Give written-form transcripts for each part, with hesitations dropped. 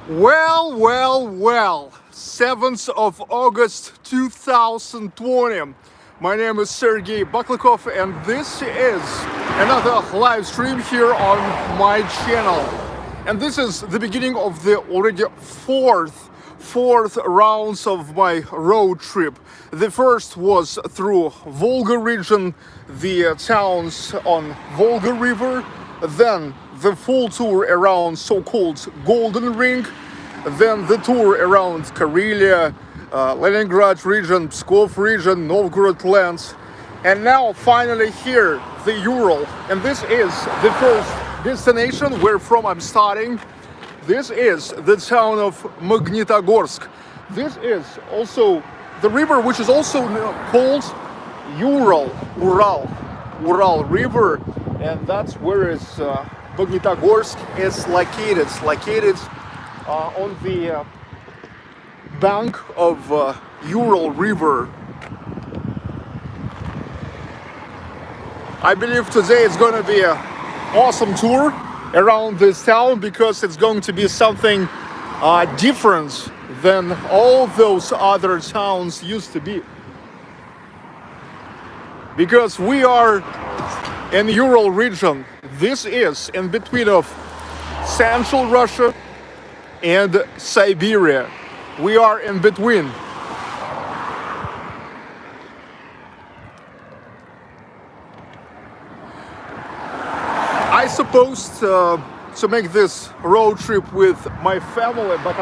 Well, 7th of August 2020. My name is Sergey Baklikov and this is another live stream here on my channel. And this is the beginning of the already fourth rounds of my road trip. The first was through Volga region, the towns on Volga River, then the full tour around so-called Golden Ring, then the tour around Karelia, Leningrad region, Pskov region, Novgorod lands, and now finally here, the Ural. And this is the first destination where from I'm starting. This is the town of Magnitogorsk. This is also the river which is also called Ural River, and that's where Magnitogorsk is located. It's located on the bank of Ural River. I believe today it's going to be an awesome tour around this town because it's going to be something different than all those other towns used to be. Because we are in the Ural region. This is in between of Central Russia and Siberia. We are in between. I supposed to make this road trip with my family, but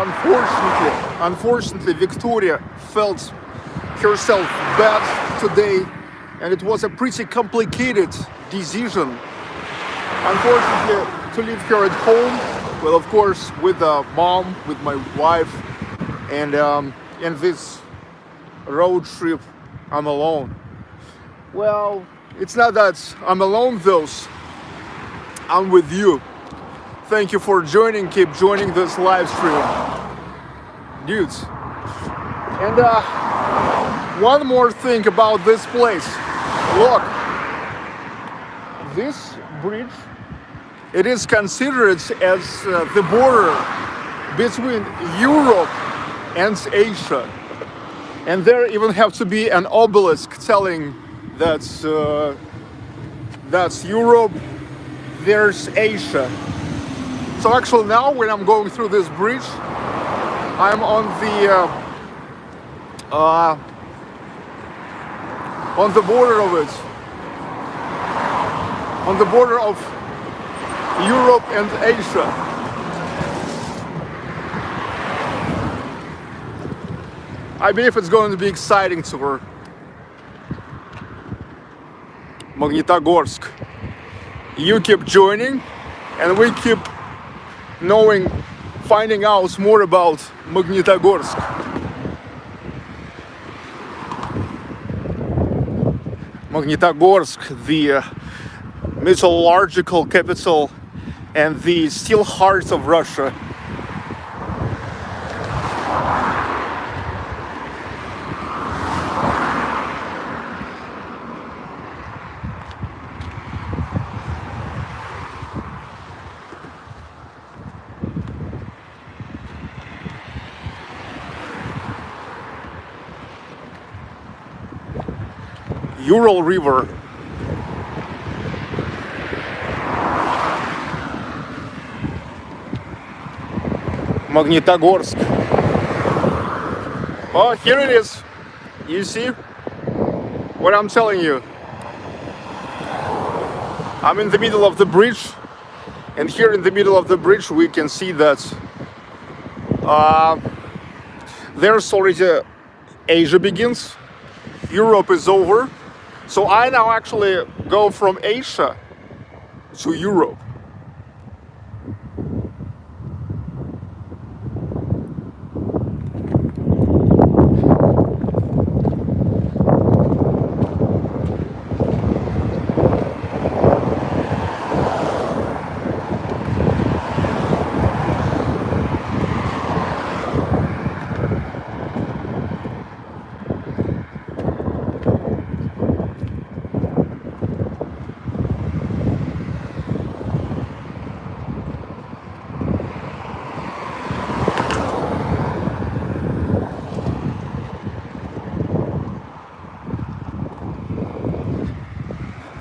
unfortunately Victoria felt herself bad today, and it was a pretty complicated decision, unfortunately, to leave her at home. Well, of course, with mom, with my wife, and in this road trip, I'm alone. Well, it's not that I'm alone, though. I'm with you. Thank you for joining. Keep joining this live stream, dudes. And one more thing about this place. Look, this bridge, it is considered as the border between Europe and Asia. And there even have to be an obelisk telling that's Europe, there's Asia. So actually now when I'm going through this bridge, I'm on the border of it. On the border of Europe and Asia. I believe it's going to be exciting tour. Magnitogorsk. You keep joining and we keep finding out more about Magnitogorsk. Magnitogorsk, the metallurgical capital and the steel heart of Russia. Ural River. Magnitogorsk. Oh, here it is. You see what I'm telling you? I'm in the middle of the bridge, and here in the middle of the bridge we can see that there's already Asia begins, Europe is over. So I now actually go from Asia to Europe.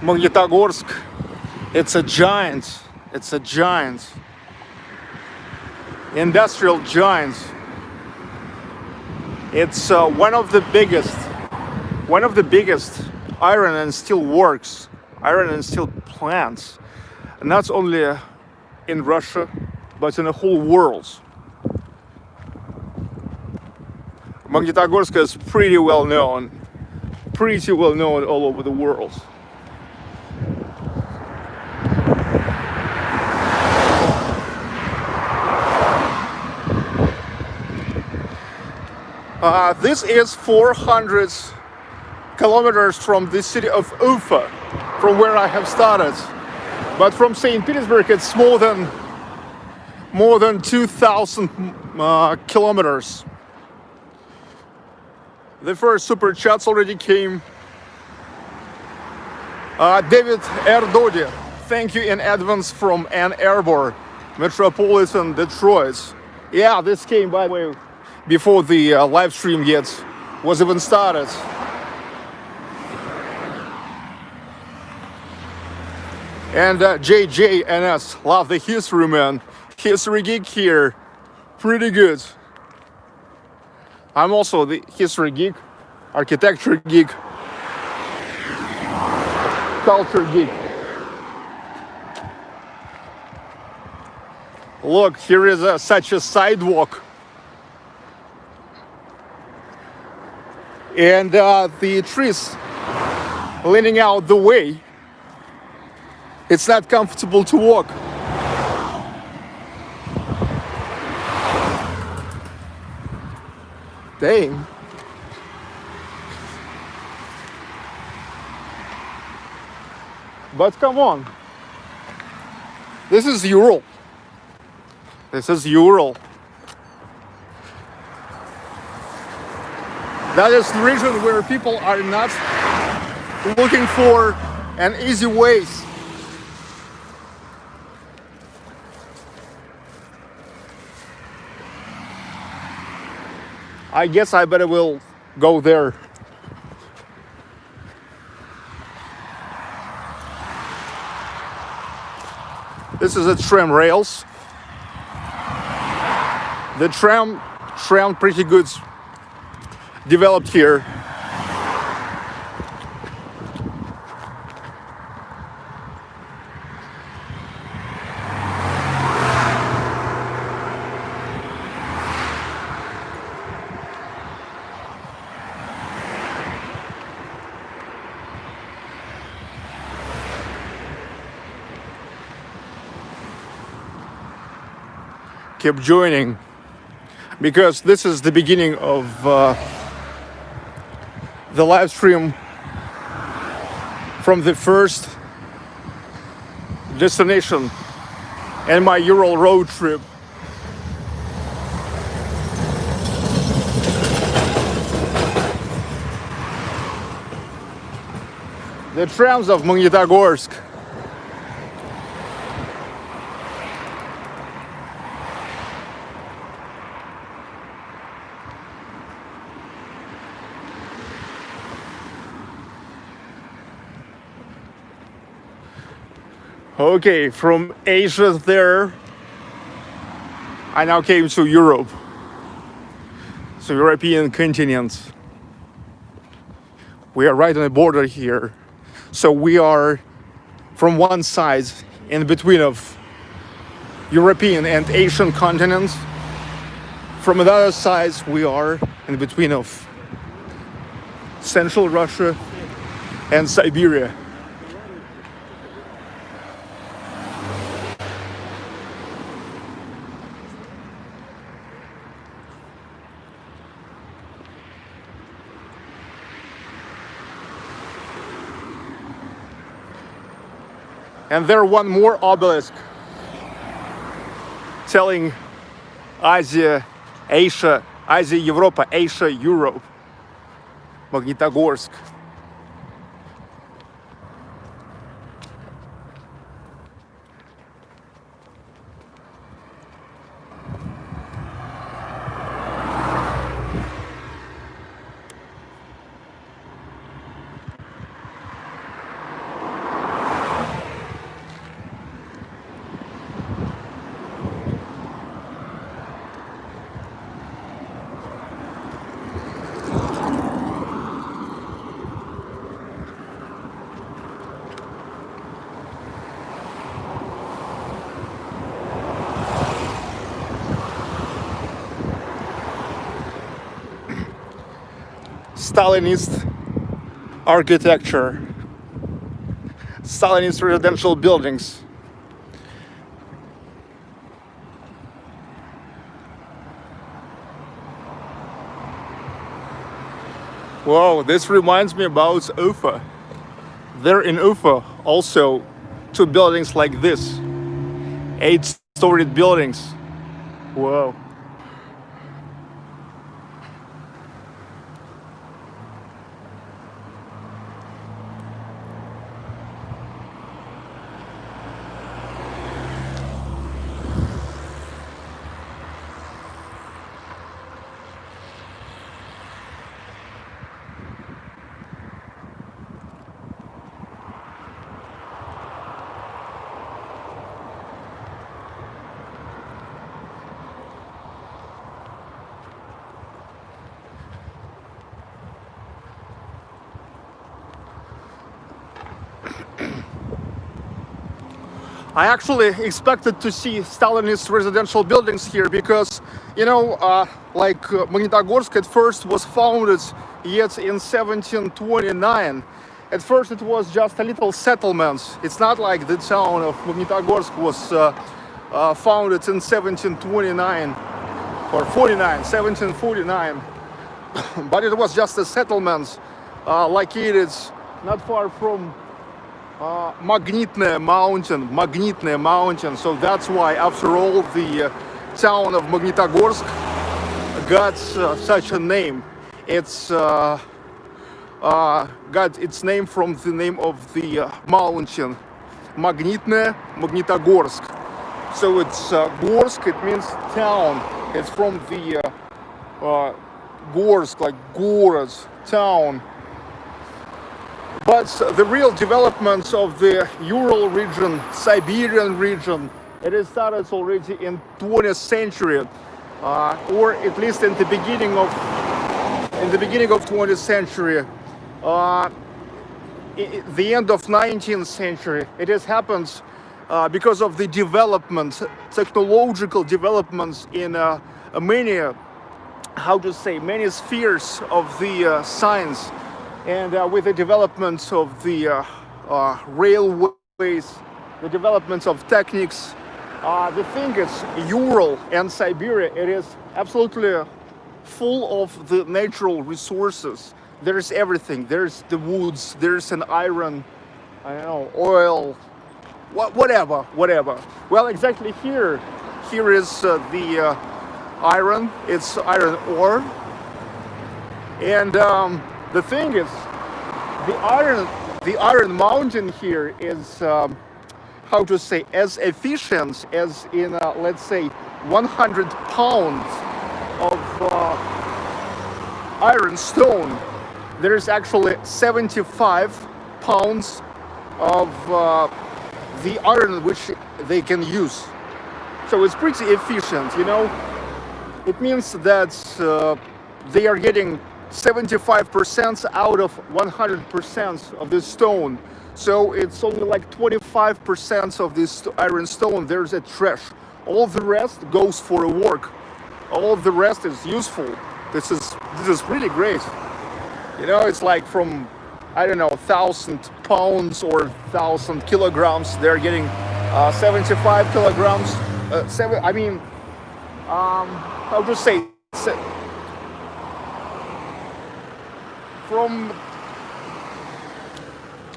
Magnitogorsk. It's a giant. It's a giant. Industrial giant. It's one of the biggest iron and steel works, iron and steel plants, and not only in Russia, but in the whole world. Magnitogorsk is pretty well known all over the world. This is 400 kilometers from the city of Ufa, from where I have started. But from St. Petersburg, it's more than 2,000 kilometers. The first super chats already came. David Erdodi, thank you in advance from Ann Arbor, Metropolitan Detroit. Yeah, this came, by the way, before the live stream yet was even started. And JJNS, love the history, man. History geek here, pretty good. I'm also the history geek, architecture geek, culture geek. Look, here is such a sidewalk. And the trees leaning out the way. It's not comfortable to walk. Dang. But come on. This is Ural. This is Ural. That is the region where people are not looking for an easy ways. I guess I better will go there. This is a tram rails. The tram pretty good developed here. Keep joining, because this is the beginning of the live stream from the first destination and my Ural road trip. The trams of Magnitogorsk. Okay, from Asia there, I now came to Europe, so European continent. We are right on the border here, so we are from one side in between of European and Asian continents. From the other side, we are in between of Central Russia and Siberia. And there one more obelisk telling Asia, Europa, Asia, Europe, Magnitogorsk. Stalinist architecture, Stalinist residential buildings. Wow, this reminds me about Ufa. There in Ufa also two buildings like this, 8-storied buildings. Wow. I actually expected to see Stalinist residential buildings here because, you know, Magnitogorsk at first was founded yet in 1729. At first it was just a little settlement. It's not like the town of Magnitogorsk was founded in 1729 or 1749. But it was just a settlement located not far from Magnitne mountain. So that's why, after all, the town of Magnitogorsk got such a name. It's got its name from the name of the mountain, Magnitogorsk. So it's Gorsk. It means town. It's from the Gorsk, like Gorod, town. But the real developments of the Ural region, Siberian region, it is started already in 20th century, or at least in the beginning of 20th century, the end of 19th century. It has happened because of the developments, technological developments in many spheres of the science. And with the developments of the railways, the developments of techniques, the thing is, Ural and Siberia, it is absolutely full of the natural resources. There's everything. There's the woods, there's an iron, I don't know, oil, whatever. Well, exactly here is the iron. It's iron ore. And the thing is, the Iron Mountain here is, as efficient as in, let's say, 100 pounds of iron stone. There is actually 75 pounds of the iron which they can use. So it's pretty efficient, you know. It means that they are getting 75% out of 100% of this stone. So it's only like 25% of this iron stone there's a trash. All the rest goes for a work. All of the rest is useful. This is really great. You know, it's like from, I don't know, 1,000 pounds or 1,000 kilograms, they're getting 75 kilograms. From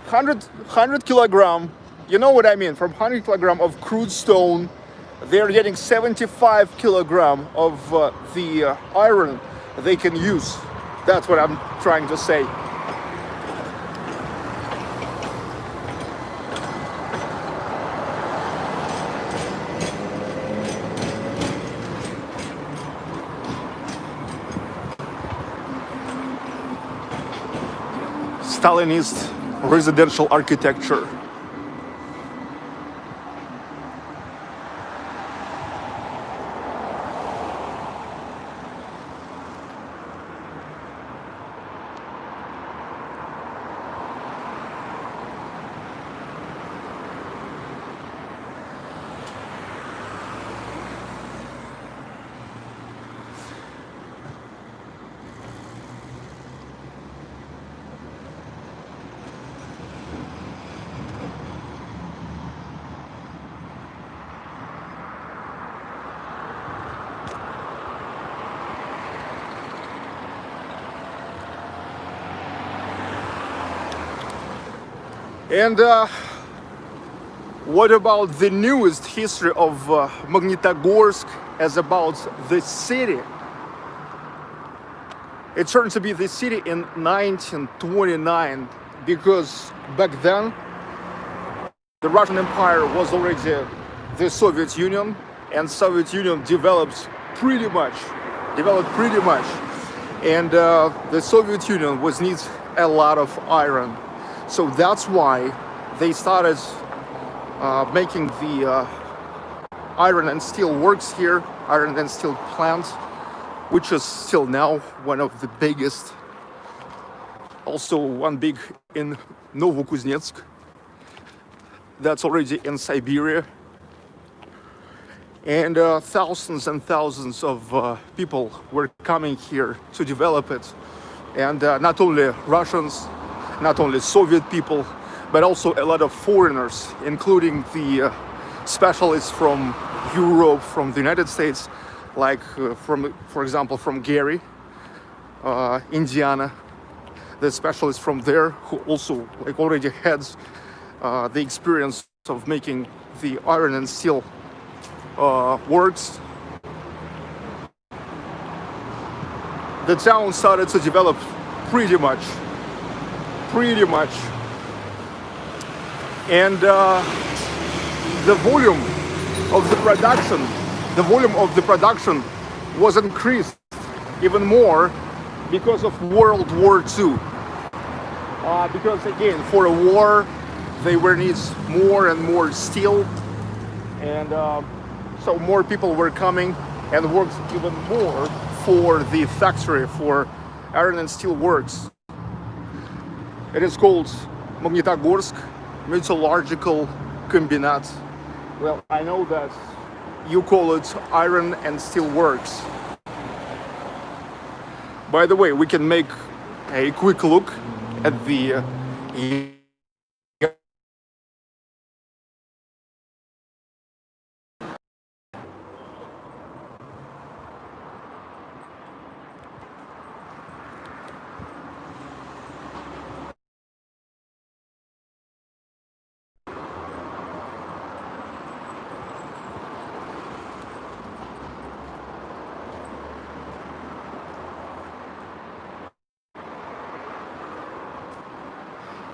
100 kilogram, you know what I mean, from 100 kilogram of crude stone, they're getting 75 kilogram of the iron they can use. That's what I'm trying to say. Stalinist residential architecture. And what about the newest history of Magnitogorsk as about the city? It turned to be the city in 1929 because back then the Russian Empire was already the Soviet Union, and Soviet Union developed pretty much. And the Soviet Union needs a lot of iron. So that's why they started making the iron and steel works here, iron and steel plant, which is still now one of the biggest. Also one big in Novokuznetsk. That's already in Siberia. And thousands and thousands of people were coming here to develop it. And not only Russians, not only Soviet people, but also a lot of foreigners, including the specialists from Europe, from the United States, like for example, from Gary, Indiana, the specialist from there who also already had the experience of making the iron and steel works. The town started to develop pretty much. And the volume of the production was increased even more because of World War II. Because again, for a war, they were needs more and more steel, and so more people were coming and worked even more for the factory, for iron and steel works. It is called Magnitogorsk Metallurgical Combinat. Well, I know that you call it iron and steel works. By the way, we can make a quick look at the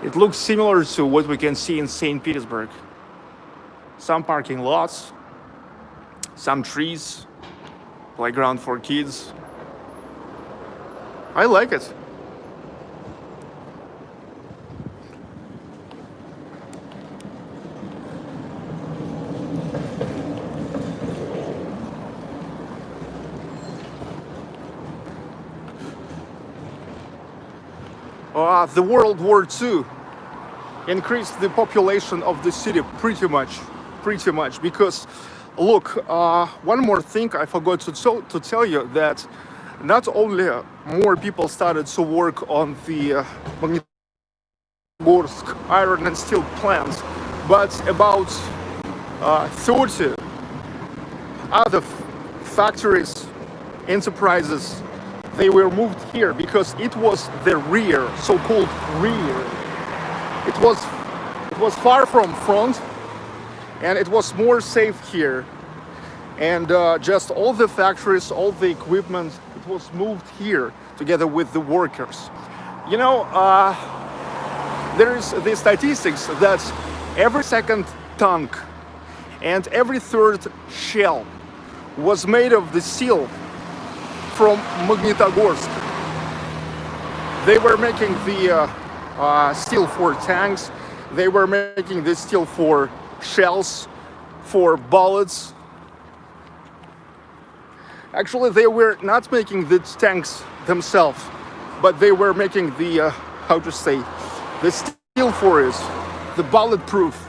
It looks similar to what we can see in St. Petersburg. Some parking lots, some trees, playground for kids. I like it. The World War II increased the population of the city pretty much, because look, one more thing I forgot to tell you, that not only more people started to work on the Magnitogorsk iron and steel plants, but about 30 other factories, enterprises, they were moved here because it was the rear, so-called rear. It was far from front, and it was more safe here. And just all the factories, all the equipment, it was moved here together with the workers. You know, there is the statistics that every second tank and every third shell was made of the steel from Magnitogorsk. They were making the steel for tanks. They were making the steel for shells, for bullets. Actually, they were not making the tanks themselves, but they were making the, how to say, the steel for it, the bulletproof.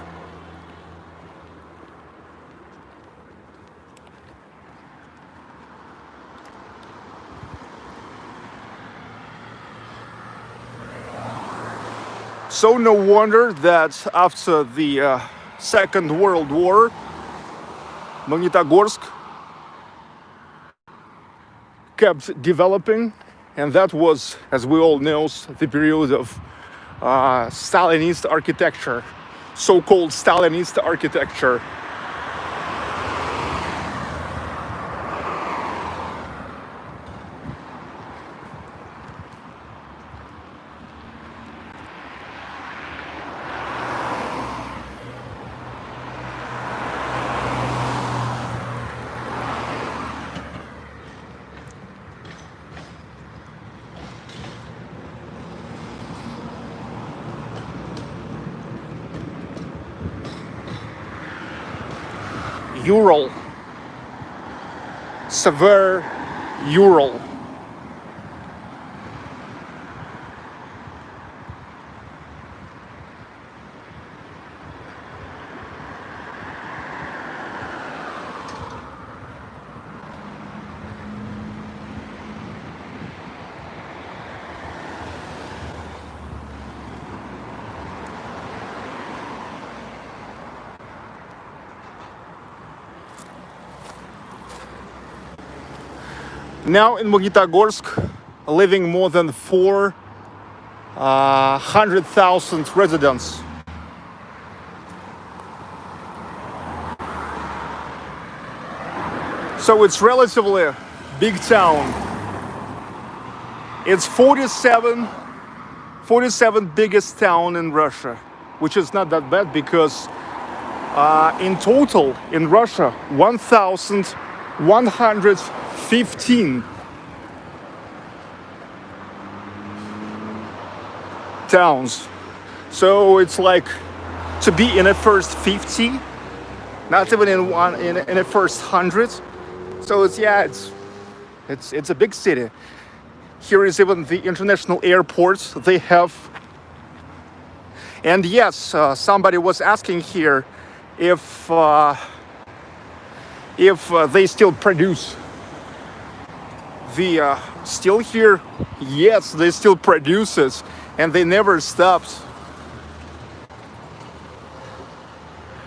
So no wonder that after the Second World War, Magnitogorsk kept developing, and that was, as we all know, the period of Stalinist architecture, so-called Stalinist architecture. Ural, severe Ural. Now in Magnitogorsk, living more than 400,000 residents. So it's relatively a big town. It's 47 biggest town in Russia, which is not that bad because in total in Russia 1,115 towns. So it's like to be in the first 50, not even in the first 100. So it's a big city. Here is even the international airports they have. And yes, somebody was asking here if they still produce the steel here. Yes, they still produce it, and they never stopped.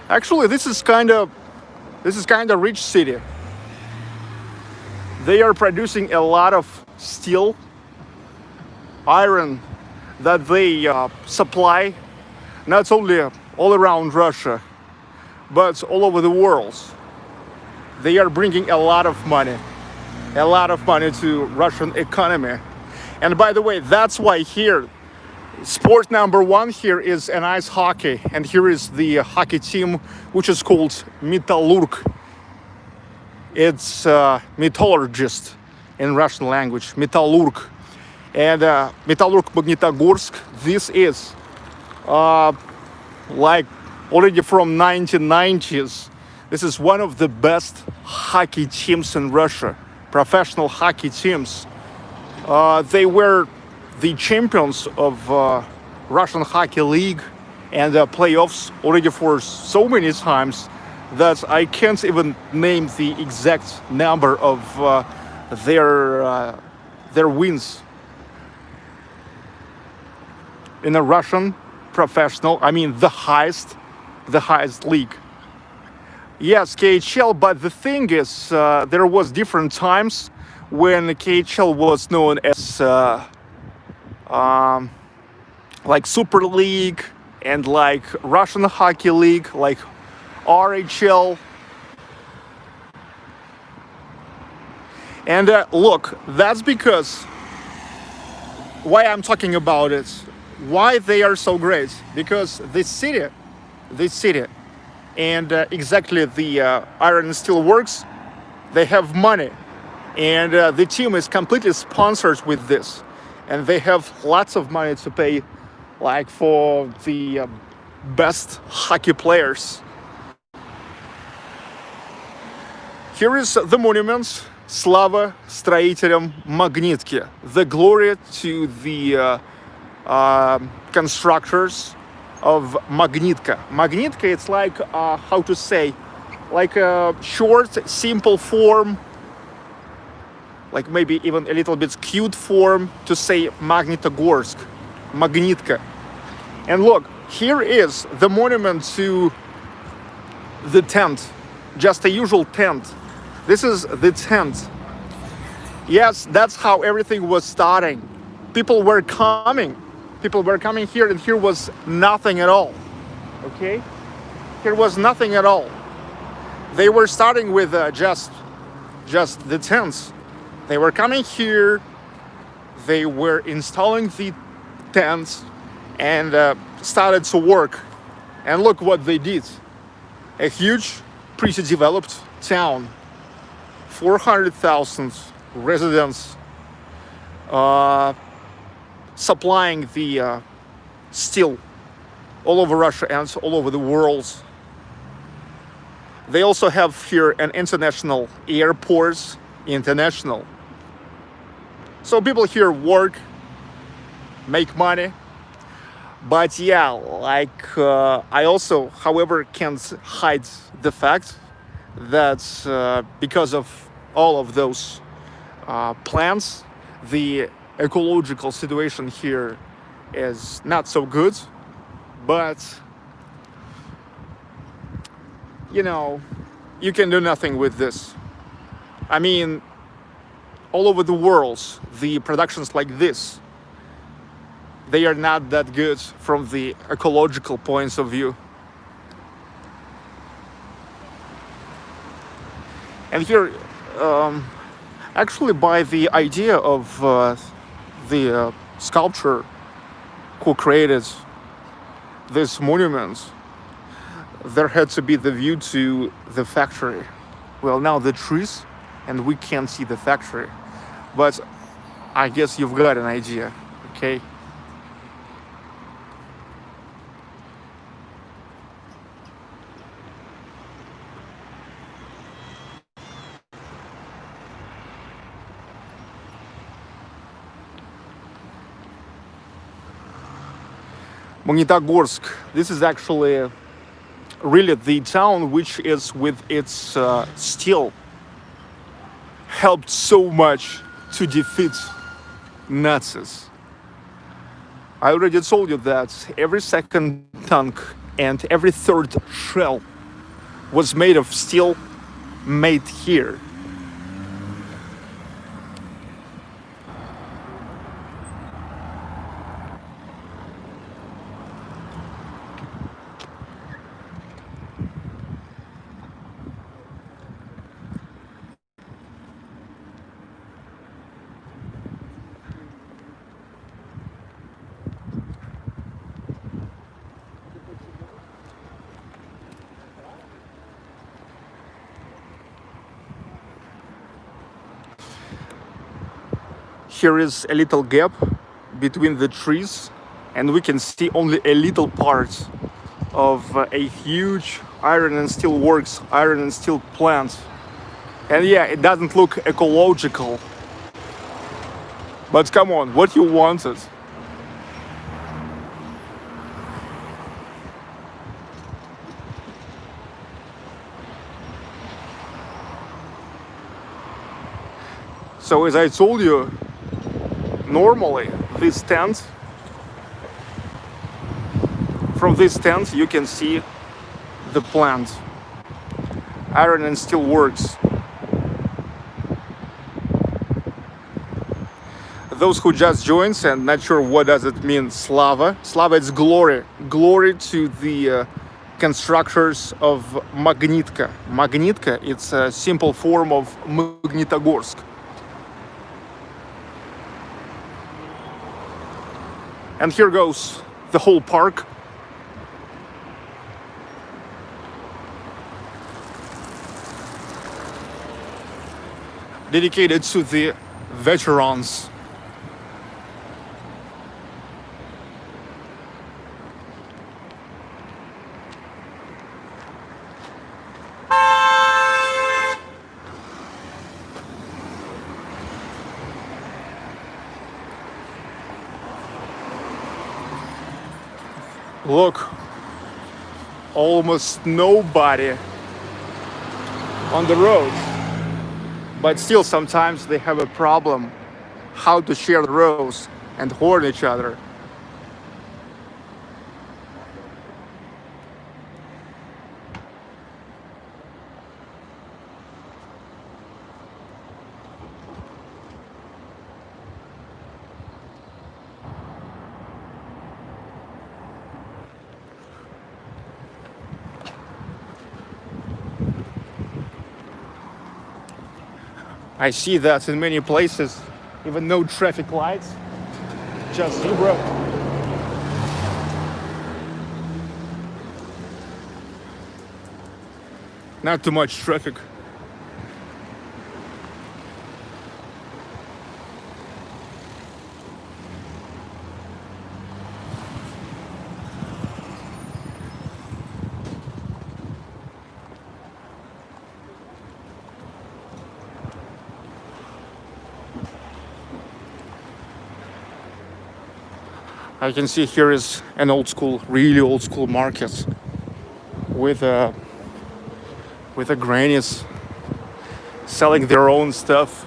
Actually, this is kind of rich city. They are producing a lot of steel, iron that they supply not only all around Russia, but all over the world. They are bringing a lot of money to Russian economy. And by the way, that's why here, sport number one here is an ice hockey. And here is the hockey team, which is called Metallurgic. It's metallurgist in Russian language, Metallurg. And Metallurg Magnitogorsk, this is like already from 1990s. This is one of the best hockey teams in Russia, professional hockey teams. They were the champions of Russian Hockey League and playoffs already for so many times that I can't even name the exact number of their wins in a Russian professional, I mean the highest league. Yes, KHL, but the thing is, there was different times when KHL was known as like Super League and like Russian Hockey League, like RHL. And look, that's because why I'm talking about it, why they are so great, because this city and exactly the iron and steel works, they have money, and the team is completely sponsored with this, and they have lots of money to pay like for the best hockey players. Here is the monument, Slava строителям Magnitki, the glory to the constructors of Magnitka. Magnitka, it's like, how to say, like a short, simple form, like maybe even a little bit cute form to say Magnitogorsk, Magnitka. And look, here is the monument to the tent, just a usual tent. This is the tent. Yes, that's how everything was starting. People were coming People were coming here, and here was nothing at all. Okay, here was nothing at all. They were starting with just the tents. They were coming here. They were installing the tents and started to work. And look what they did. A huge, pretty developed town. 400,000 residents, supplying the steel all over Russia and all over the world. They also have here an international airport, international. So people here work, make money. But yeah, like I also, however, can't hide the fact that because of all of those plants, the ecological situation here is not so good. But you know, you can do nothing with this. I mean, all over the world, the productions like this, they are not that good from the ecological points of view. And here, actually, by the idea of the sculptor who created this monument, there had to be the view to the factory. Well, now the trees, and we can't see the factory, but I guess you've got an idea, okay? Magnitogorsk, this is actually really the town which is with its steel helped so much to defeat Nazis. I already told you that every second tank and every third shell was made of steel made here. Here is a little gap between the trees, and we can see only a little part of a huge iron and steel works, iron and steel plant. And yeah, it doesn't look ecological. But come on, what you wanted? So as I told you, normally this tent, from this tent you can see the plant, iron and steel works. Those who just joined and not sure what does it mean, Slava. Slava is glory. Glory to the constructors of Magnitka. Magnitka, it's a simple form of Magnitogorsk. And here goes the whole park. Dedicated to the veterans. Look, almost nobody on the road, but still sometimes they have a problem how to share the roads and horn each other. I see that in many places, even no traffic lights, just zebra. Not too much traffic. I can see here is an old school, really old school market with a grannies selling their own stuff.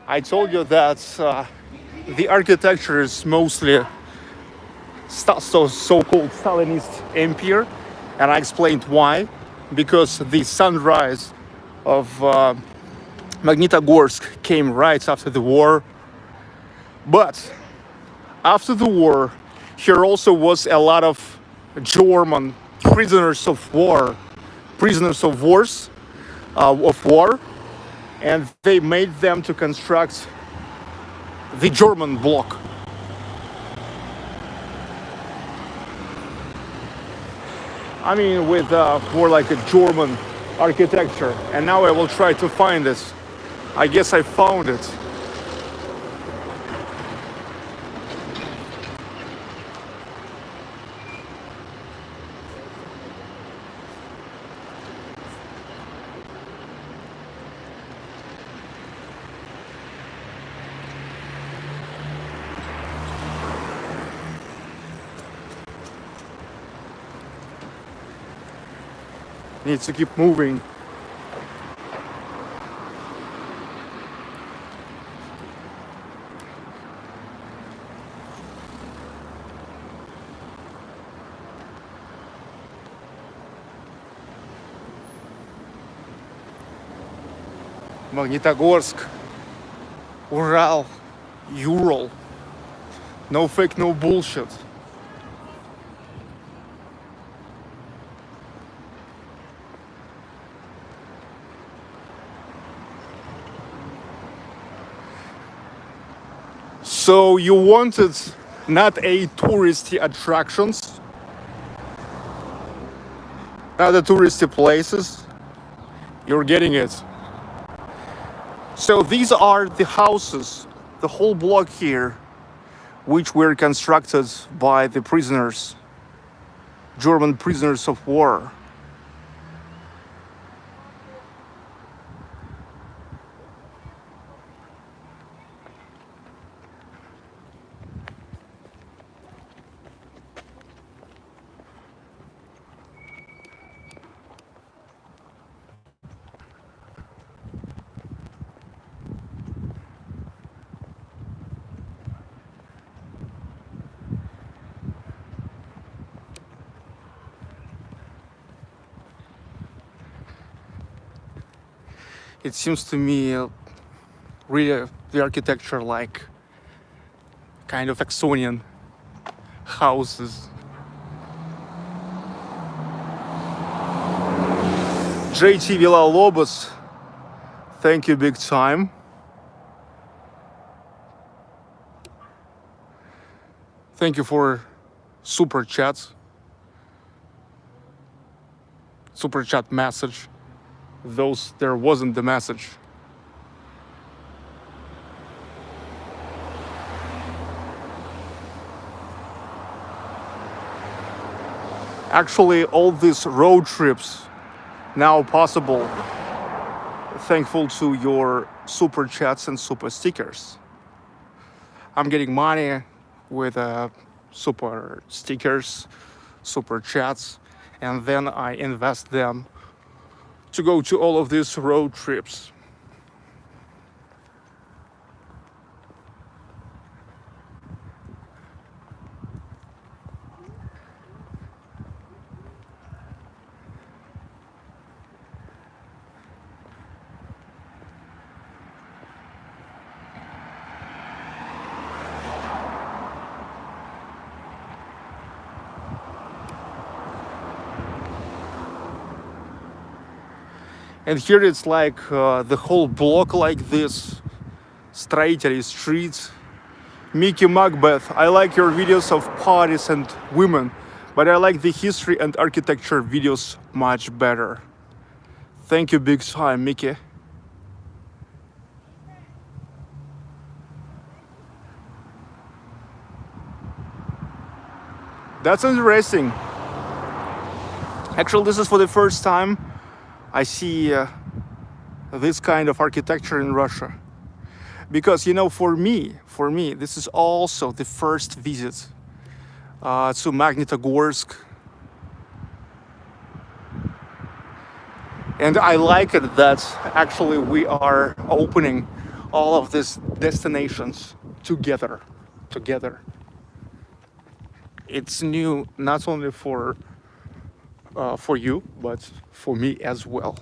I told you that the architecture is mostly so-called Stalinist empire, and I explained why. Because the sunrise of Magnitogorsk came right after the war. But after the war, here also was a lot of German prisoners of war, of war, and they made them to construct the German block. I mean, with more like a German architecture. And now I will try to find this. I guess I found it. Needs to keep moving. Magnitogorsk, Ural, Ural. No fake, no bullshit. So you wanted not a touristy attractions, not the touristy places, you're getting it. So these are the houses, the whole block here, which were constructed by the prisoners, German prisoners of war. It seems to me really the architecture like kind of Exonian houses. JT Villa-Lobos, thank you big time. Thank you for super chat message. Those there wasn't the message. Actually, all these road trips now possible thankful to your super chats and super stickers. I'm getting money with super stickers, super chats, and then I invest them to go to all of these road trips. And here it's like the whole block like this. Stроители streets. Mickey Macbeth, I like your videos of parties and women, but I like the history and architecture videos much better. Thank you big time, Mickey. That's interesting. Actually, this is for the first time I see this kind of architecture in Russia. Because, you know, for me, this is also the first visit to Magnitogorsk. And I like it that actually we are opening all of these destinations together. It's new not only for you, but for me as well.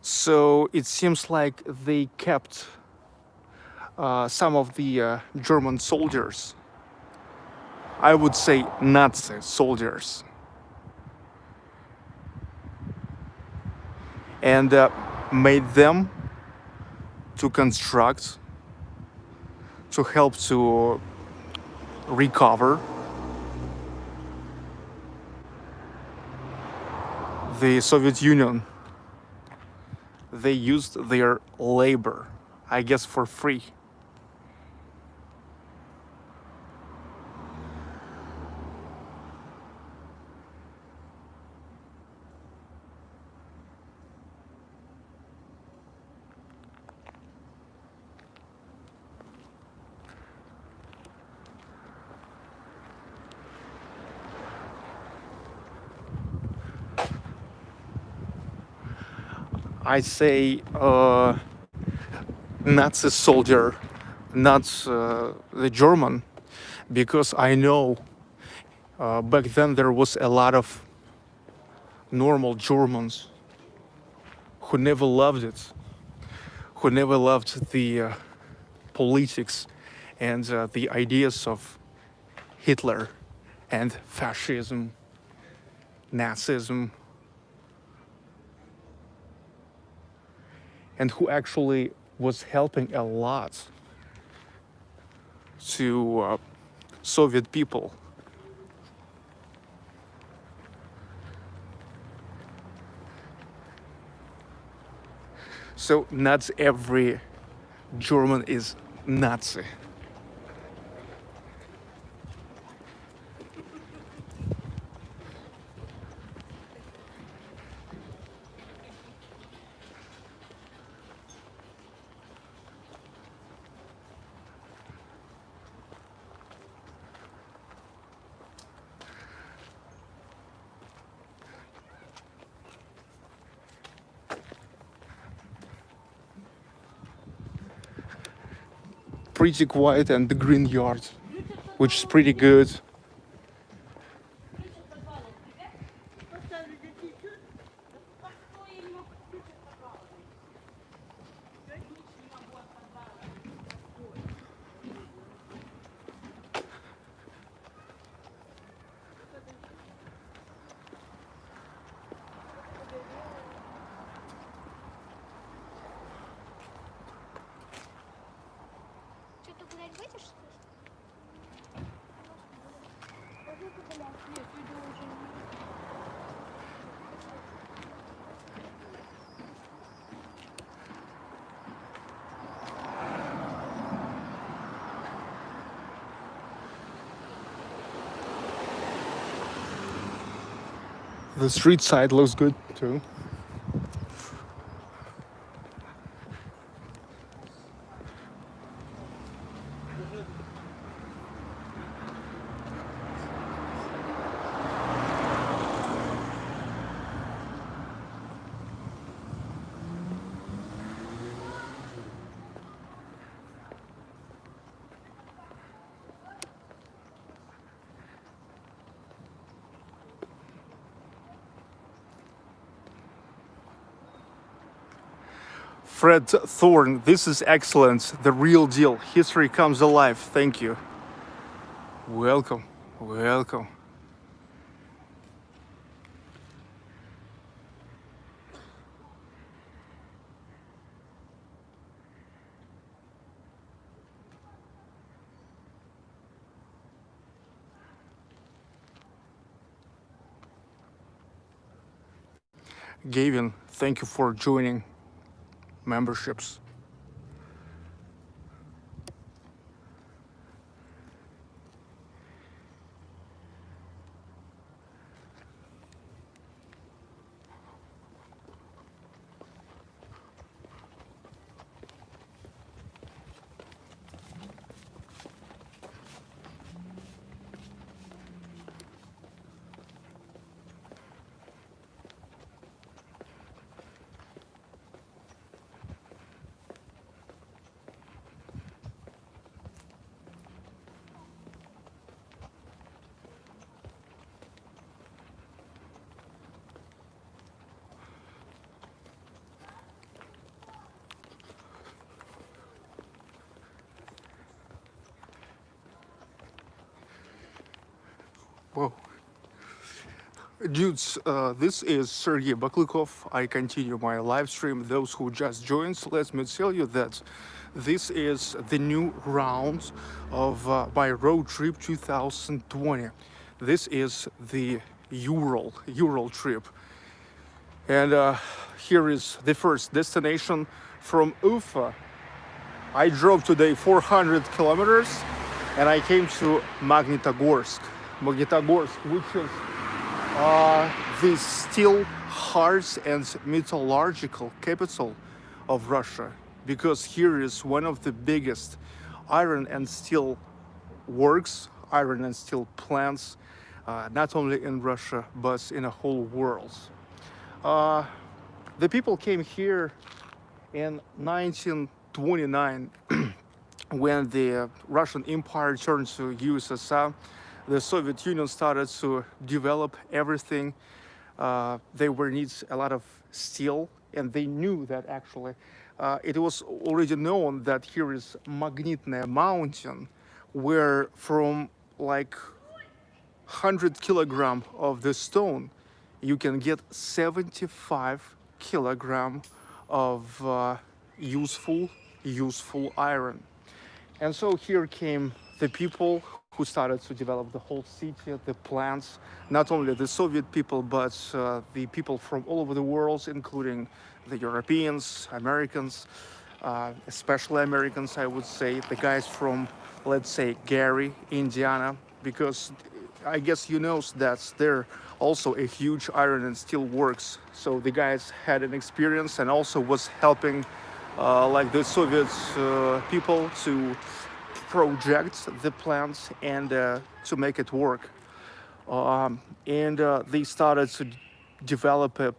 So it seems like they kept some of the German soldiers, I would say Nazi soldiers, and made them to construct, to help to recover the Soviet Union. They used their labor, I guess, for free. I say Nazi soldier, not the German, because I know back then there was a lot of normal Germans who never loved it, who never loved the politics and the ideas of Hitler and fascism, Nazism, and who actually was helping a lot to Soviet people. So not every German is Nazi. Pretty quiet, and the green yard, which is pretty good. The street side looks good too. Fred Thorne, this is excellent. The real deal. History comes alive. Thank you. Welcome. Welcome. Gavin, thank you for joining memberships. Whoa. Dudes, this is Sergey Baklikov. I continue my live stream. Those who just joined, let me tell you that this is the new round of my road trip 2020. This is the Ural trip. And here is the first destination from Ufa. I drove today 400 kilometers and I came to Magnitogorsk. Magnitogorsk, which is the steel, hearts and metallurgical capital of Russia, because here is one of the biggest iron and steel works, iron and steel plants, not only in Russia but in the whole world. The people came here in 1929 when the Russian Empire turned to USSR. The Soviet Union started to develop everything. They were needs a lot of steel, and they knew that actually it was already known that here is Magnitne mountain, where from like 100 kilogram of the stone, you can get 75 kilogram of useful iron. And so here came the people who started to develop the whole city, the plants, not only the Soviet people, but the people from all over the world, including the Europeans, Americans, especially Americans, I would say, the guys from, let's say, Gary, Indiana, because I guess you know that there also a huge iron and steel works. So the guys had an experience and also was helping like the Soviet people to project the plants and to make it work. They started to develop it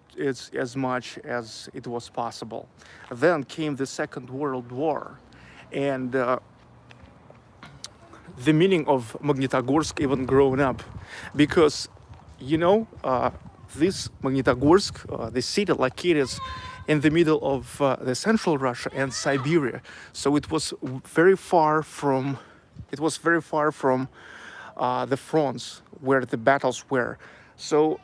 as much as it was possible. Then came the Second World War, and the meaning of Magnitogorsk even grown up, because you know this Magnitogorsk, the city located in the middle of the central Russia and Siberia, so it was very far from the fronts where the battles were. So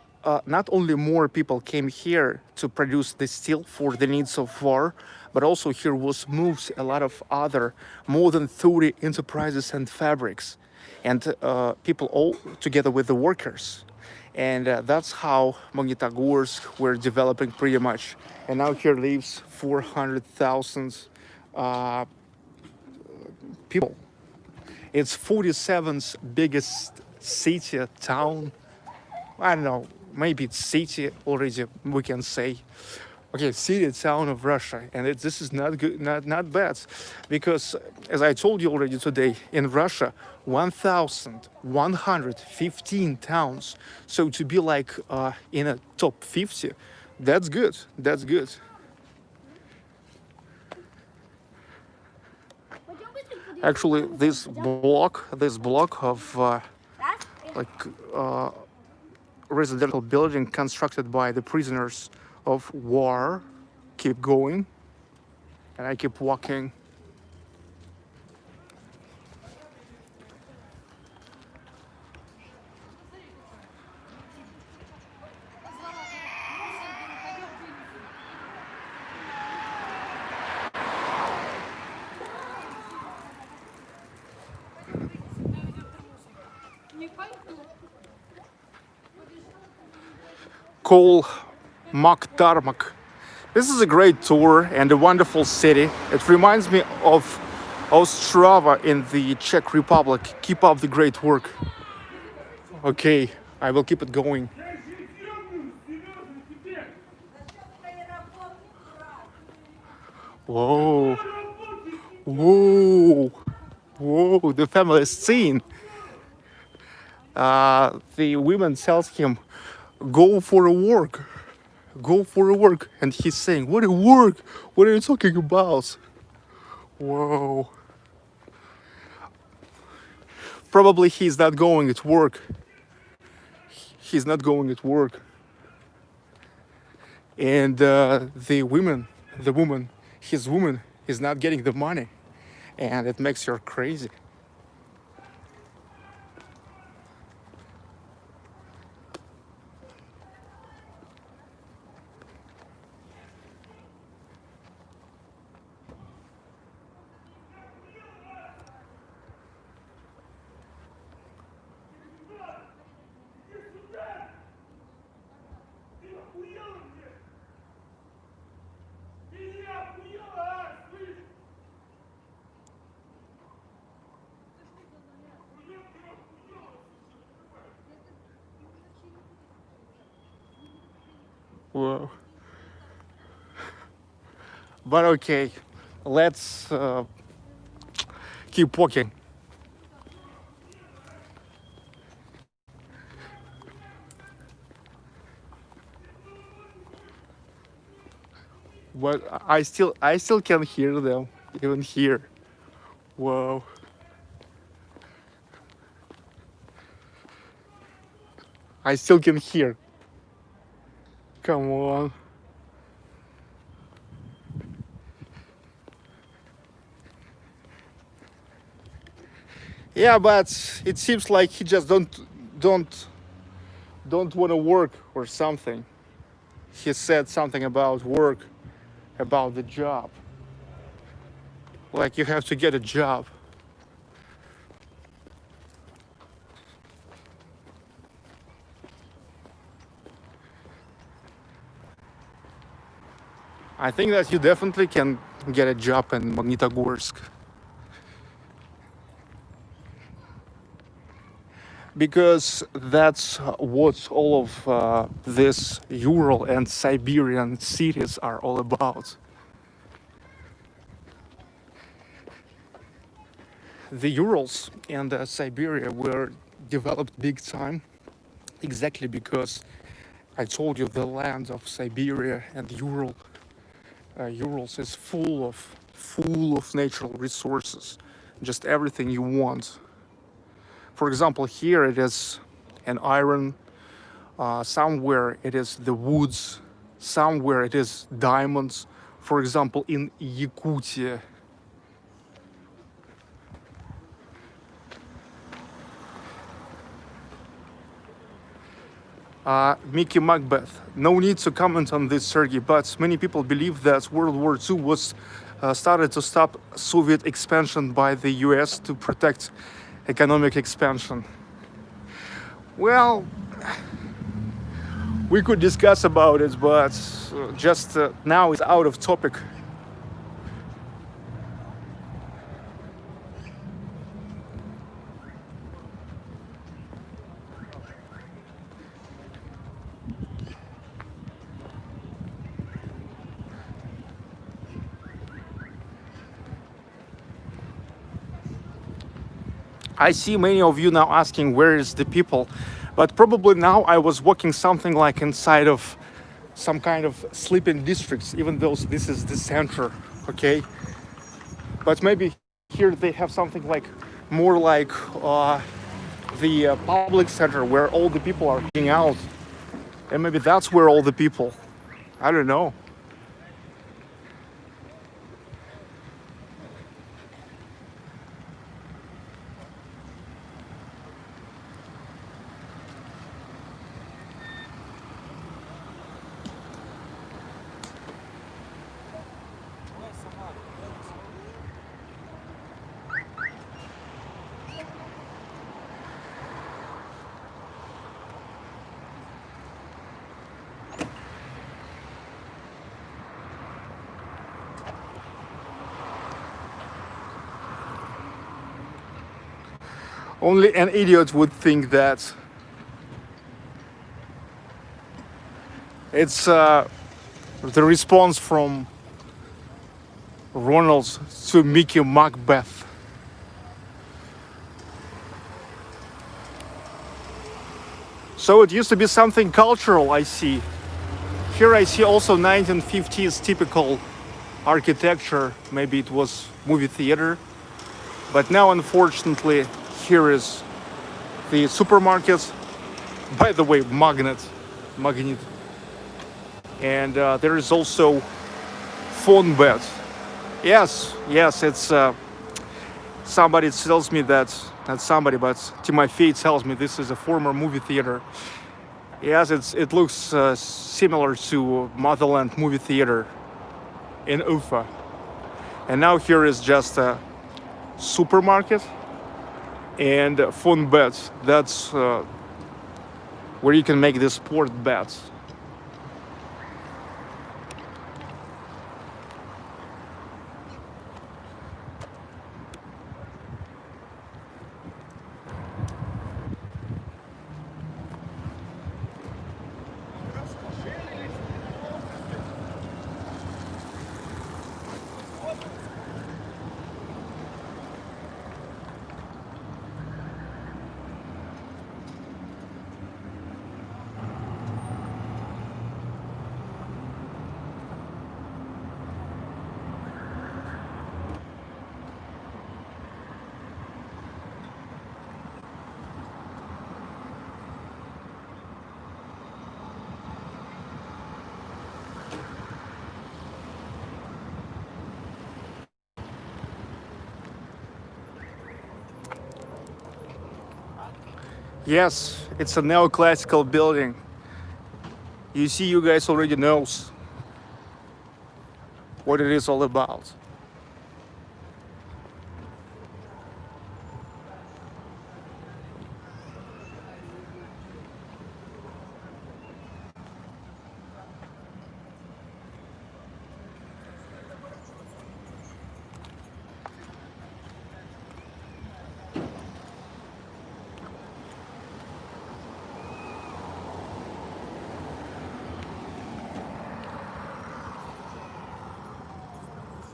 not only more people came here to produce the steel for the needs of war, but also here was moved a lot of other more than 30 enterprises and fabrics, and people all together with the workers. And that's how Magnitogorsk were developing pretty much. And now here lives 400,000 people. It's 47th biggest city, town. I don't know, maybe it's city already, we can say. Okay, city, town of Russia. And this is not good, not bad. Because, as I told you already today, in Russia, 1,115 towns. So to be like in a top 50, that's good. That's good. Actually, this block of residential building constructed by the prisoners of war keep going. and I keep walking. Call Maktarmak. This is a great tour and a wonderful city. It reminds me of Ostrava in the Czech Republic. Keep up the great work. Okay, I will keep it going. Whoa. Whoa. Whoa, the family scene. The woman tells him, go for a walk. Go for a work. And he's saying, what a work? What are you talking about? Whoa. Probably he's not going at work. He's not going at work. And the woman, his woman is not getting the money. And it makes her crazy. Whoa. But okay, let's keep walking. But I still can hear them even here. Whoa. I still can hear. Come on. Yeah, but it seems like he just don't want to work or something. He said something about work, about the job. Like you have to get a job. I think that you definitely can get a job in Magnitogorsk. Because that's what all of this Ural and Siberian cities are all about. The Urals and Siberia were developed big time exactly because I told you the land of Siberia and Urals is full of natural resources, just everything you want. For example, here it is an iron, somewhere it is the woods, somewhere it is diamonds. For example, in Yakutia. Mickey Macbeth. No need to comment on this, Sergey, but many people believe that World War II was started to stop Soviet expansion by the US to protect economic expansion. Well, we could discuss about it, but just now it's out of topic. I see many of you now asking where is the people, but probably now I was walking something like inside of some kind of sleeping districts, even though this is the center, okay? But maybe here they have something like more like the public center where all the people are hanging out, and maybe that's where all the people, I don't know. Only an idiot would think that. It's the response from Ronald to Mickey Macbeth. So it used to be something cultural, I see. Here I see also 1950s typical architecture. Maybe it was movie theater. But now, unfortunately, here is the supermarket. By the way, Magnet. And there is also phone booth. Yes, it's somebody tells me that, not somebody, but Timofey tells me this is a former movie theater. Yes, it looks similar to Motherland movie theater in Ufa. And now here is just a supermarket and phone bets. That's where you can make the sport bets. Yes, it's a neoclassical building. You see, you guys already knows what it is all about.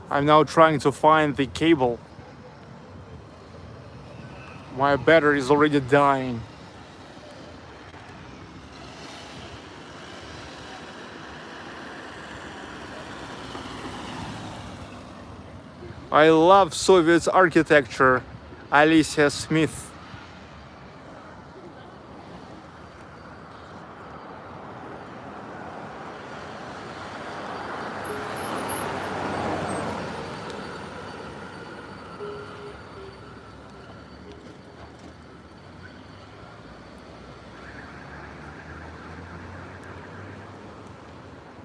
I'm now trying to find the cable. My battery is already dying. I love Soviet architecture. Alicia Smith.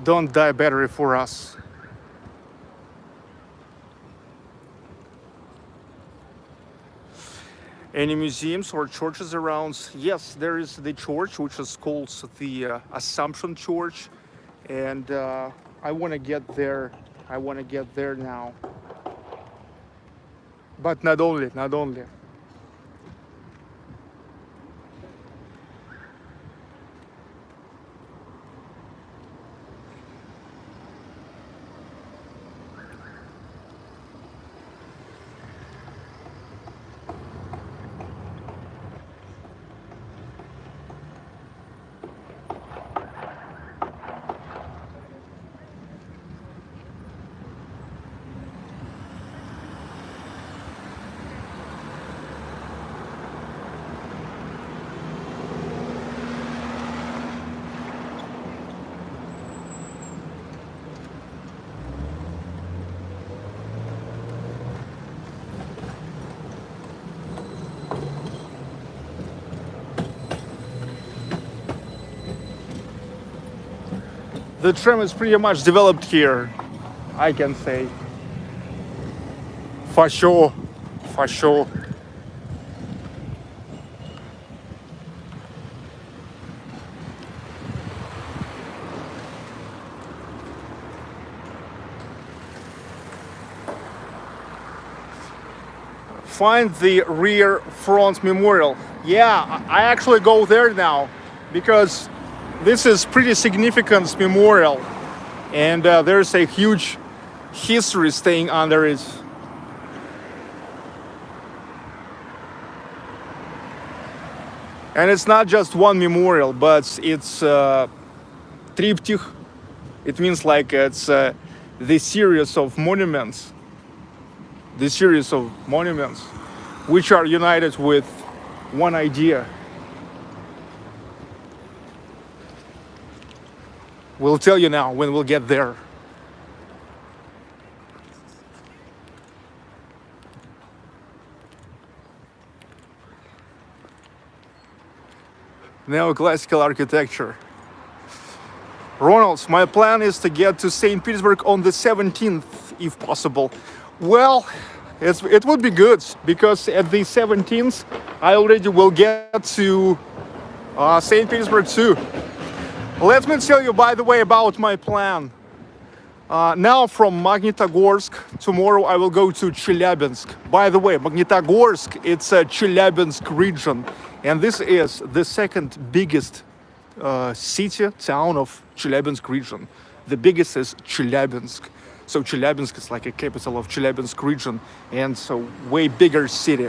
Don't die battery for us. Any museums or churches around? Yes, there is the church, which is called the Assumption Church, and I want to get there. I want to get there now. But not only. The tram is pretty much developed here, I can say. For sure. find the rear front memorial. Yeah, I actually go there now because this is pretty significant memorial, and there's a huge history staying under it. And it's not just one memorial, but it's triptych. It means like it's the series of monuments. The series of monuments which are united with one idea. We'll tell you now when we'll get there. Neoclassical architecture. Ronald, my plan is to get to St. Petersburg on the 17th, if possible. Well, it would be good, because at the 17th, I already will get to St. Petersburg too. Let me tell you, by the way, about my plan. Now from Magnitogorsk, tomorrow I will go to Chelyabinsk. By the way, Magnitogorsk, it's a Chelyabinsk region. And this is the second biggest city, town of Chelyabinsk region. The biggest is Chelyabinsk. So Chelyabinsk is like a capital of Chelyabinsk region, and so way bigger city.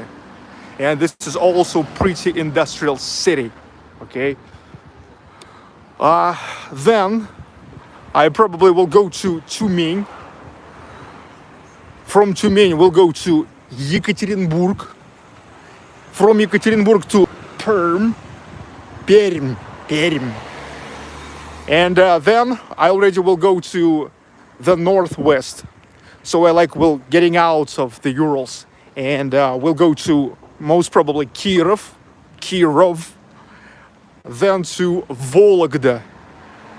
And this is also pretty industrial city, okay? Then I probably will go to Tyumen. From Tyumen we'll go to Yekaterinburg. From Yekaterinburg to Perm. And then I already will go to the northwest. So I will getting out of the Urals, and we'll go to most probably Kirov, then to Vologda,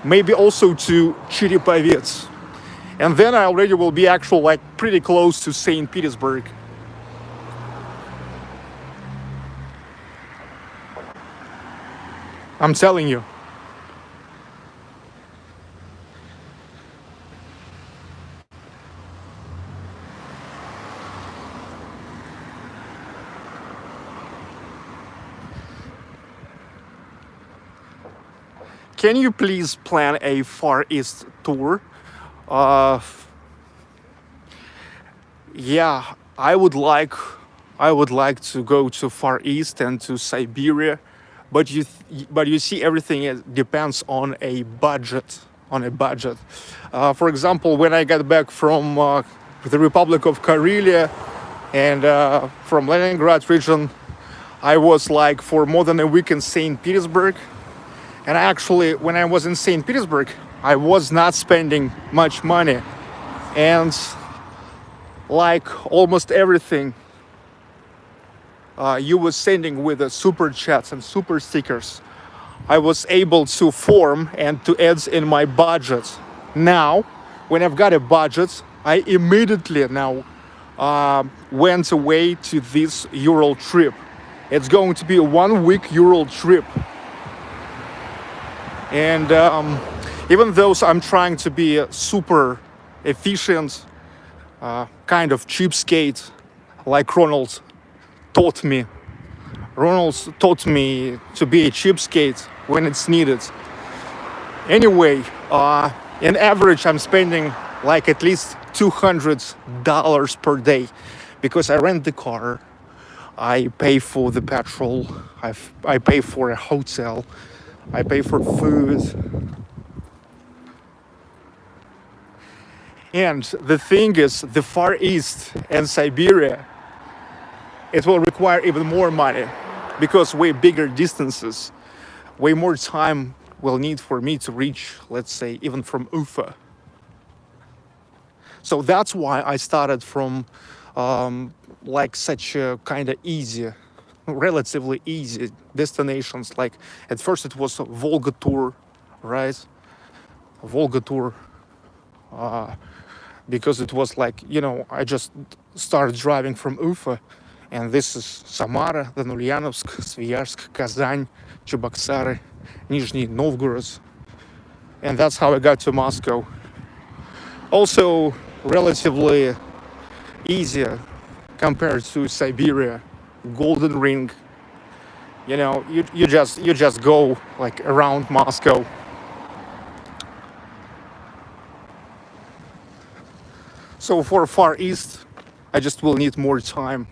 maybe also to Cherepovets. And then I already will be actually pretty close to St. Petersburg. I'm telling you. Can you please plan a Far East tour? Yeah, I would like to go to Far East and to Siberia, but you see, everything depends on a budget. For example, when I got back from the Republic of Karelia and from Leningrad region, I was for more than a week in St. Petersburg. And actually, when I was in St. Petersburg, I was not spending much money. And almost everything you was sending with the super chats and super stickers, I was able to form and to add in my budget. Now, when I've got a budget, I immediately now went away to this Ural trip. It's going to be a 1 week Ural trip. And even though I'm trying to be super efficient, kind of cheapskate, like Ronald taught me. Ronald taught me to be a cheapskate when it's needed. Anyway, in average, I'm spending at least $200 per day, because I rent the car, I pay for the petrol, I pay for a hotel, I pay for food. And the thing is, the Far East and Siberia, it will require even more money, because way bigger distances, way more time will need for me to reach, let's say, even from Ufa. So that's why I started from such a kind of easy, relatively easy destinations. At first it was a Volga tour, right? Volga tour, because it was I just started driving from Ufa, and this is Samara, then Ulyanovsk, Sviazhsk, Kazan, Cheboksary, Nizhny Novgorod, and that's how I got to Moscow. Also relatively easy compared to Siberia, Golden Ring. You know, you just go like around Moscow. So for Far East, I just will need more time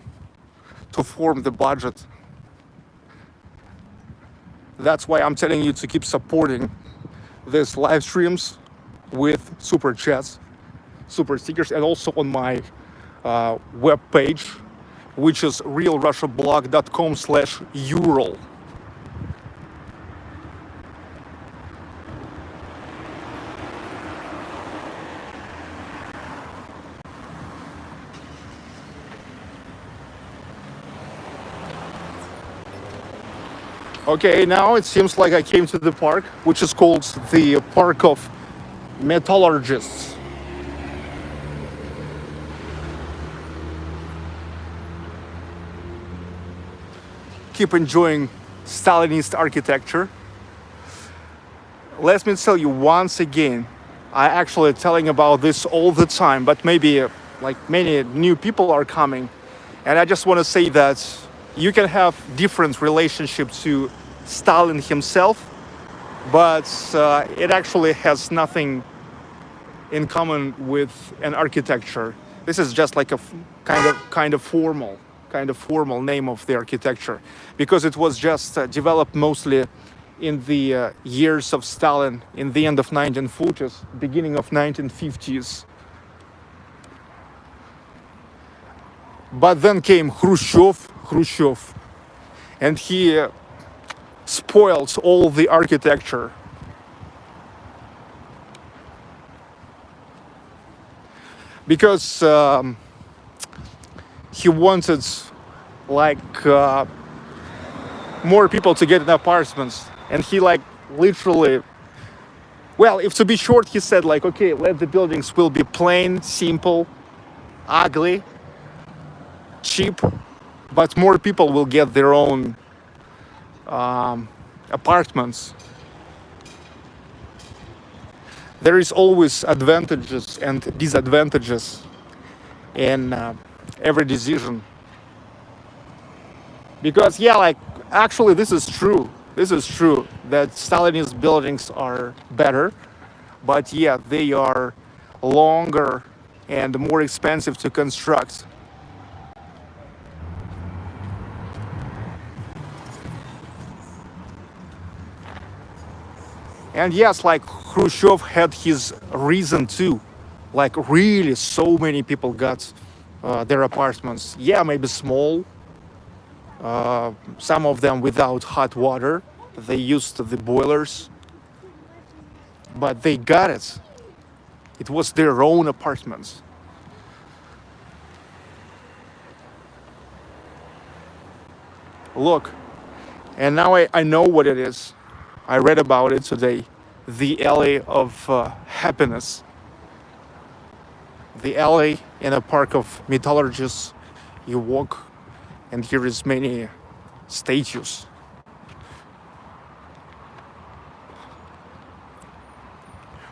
to form the budget. That's why I'm telling you to keep supporting these live streams with super chats, super stickers, and also on my web page, which is realrussiablog.com/Ural. Okay, now it seems like I came to the park, which is called the Park of Metallurgists. Keep enjoying Stalinist architecture. Let me tell you once again, I actually telling about this all the time, but maybe like many new people are coming, and I just want to say that you can have different relationship to Stalin himself, but it actually has nothing in common with an architecture. This is just like a kind of formal name of the architecture, because it was just developed mostly in the years of Stalin, in the end of 1940s, beginning of 1950s. But then came Khrushchev, and he spoiled all the architecture. Because he wanted like more people to get in apartments, and he like literally, well, if to be short, he said like, okay, let the buildings will be plain, simple, ugly, cheap, but more people will get their own apartments. There is always advantages and disadvantages in every decision. Because yeah, like actually this is true. This is true that Stalinist buildings are better, but yeah, they are longer and more expensive to construct. And yes, like Khrushchev had his reason too. Like really, so many people got their apartments. Yeah, maybe small. Some of them without hot water. They used the boilers, but they got it. It was their own apartments. Look, and now I know what it is. I read about it today. The alley of happiness. The alley in a park of metallurgists. You walk, and here is many statues.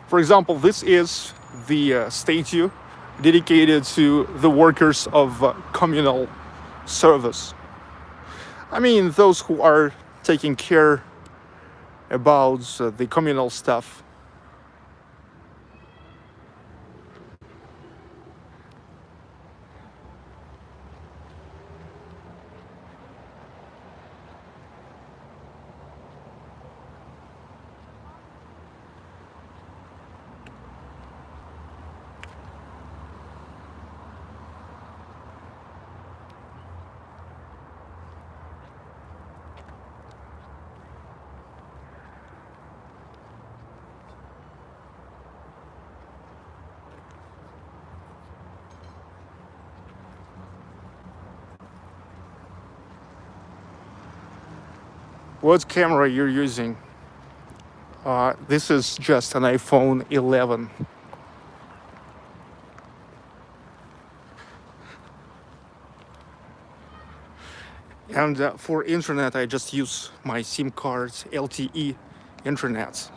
For example, this is the statue dedicated to the workers of communal service. I mean, those who are taking care about the communal stuff. What camera you're using? This is just an iPhone 11. And for internet, I just use my SIM card, LTE internet.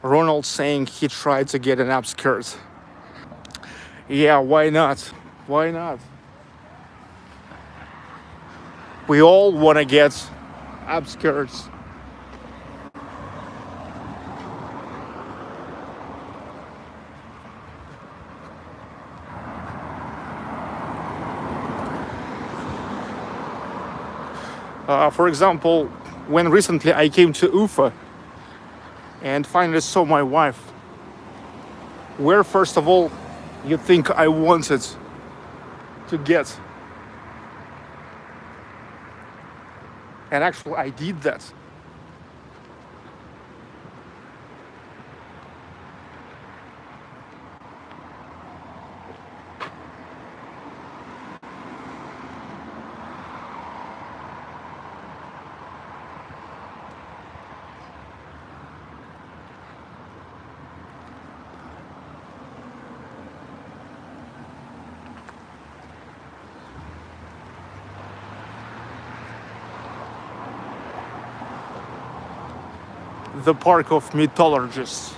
Ronald saying he tried to get an upskirt. Yeah, why not? Why not? We all want to get upskirts. For example, when recently I came to Ufa and finally saw my wife, where first of all you think I wanted to get? And actually I did that. The park of metallurgists.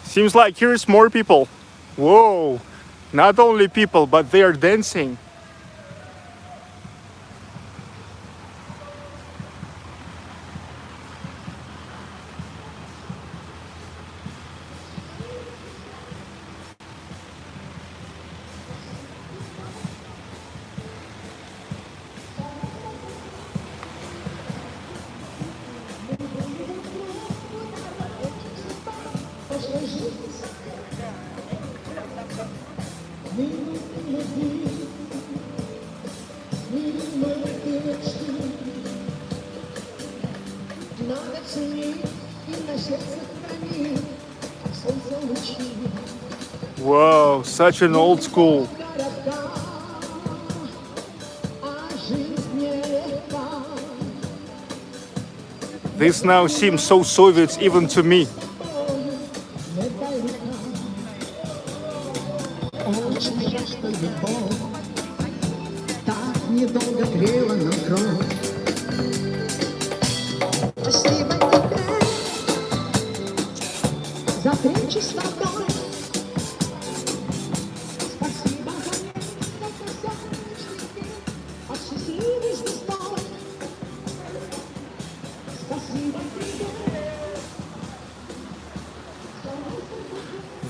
Seems like here's more people. Whoa, not only people, but they are dancing. Whoa, such an old school. This now seems so Soviet even to me.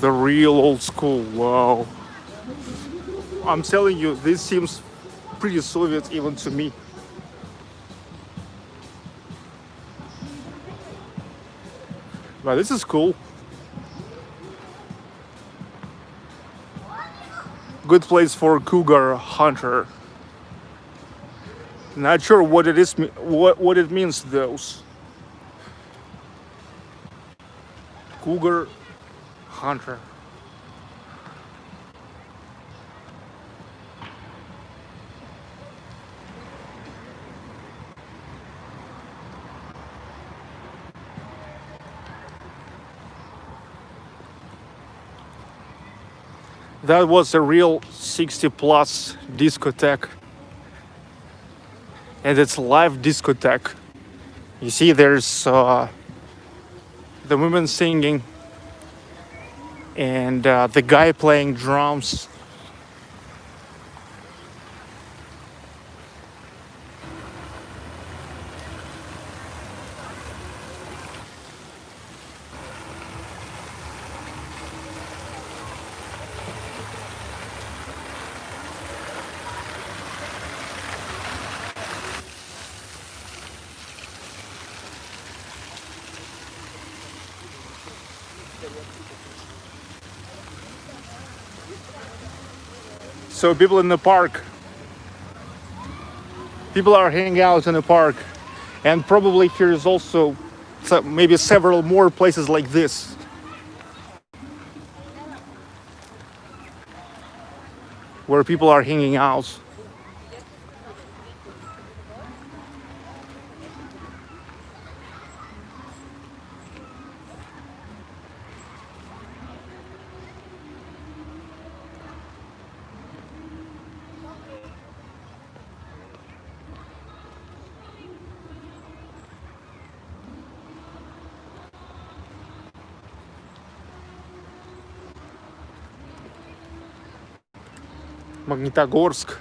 The real old school, wow. I'm telling you, this seems pretty Soviet even to me. But this is cool. Good place for cougar hunter. Not sure what it is, what it means those. Cougar hunter. That was a real 60 plus discotheque. And it's live discotheque. You see there's the women singing and the guy playing drums. So people in the park. People are hanging out in the park. And probably here is also maybe several more places like this. Where people are hanging out. Magnitogorsk,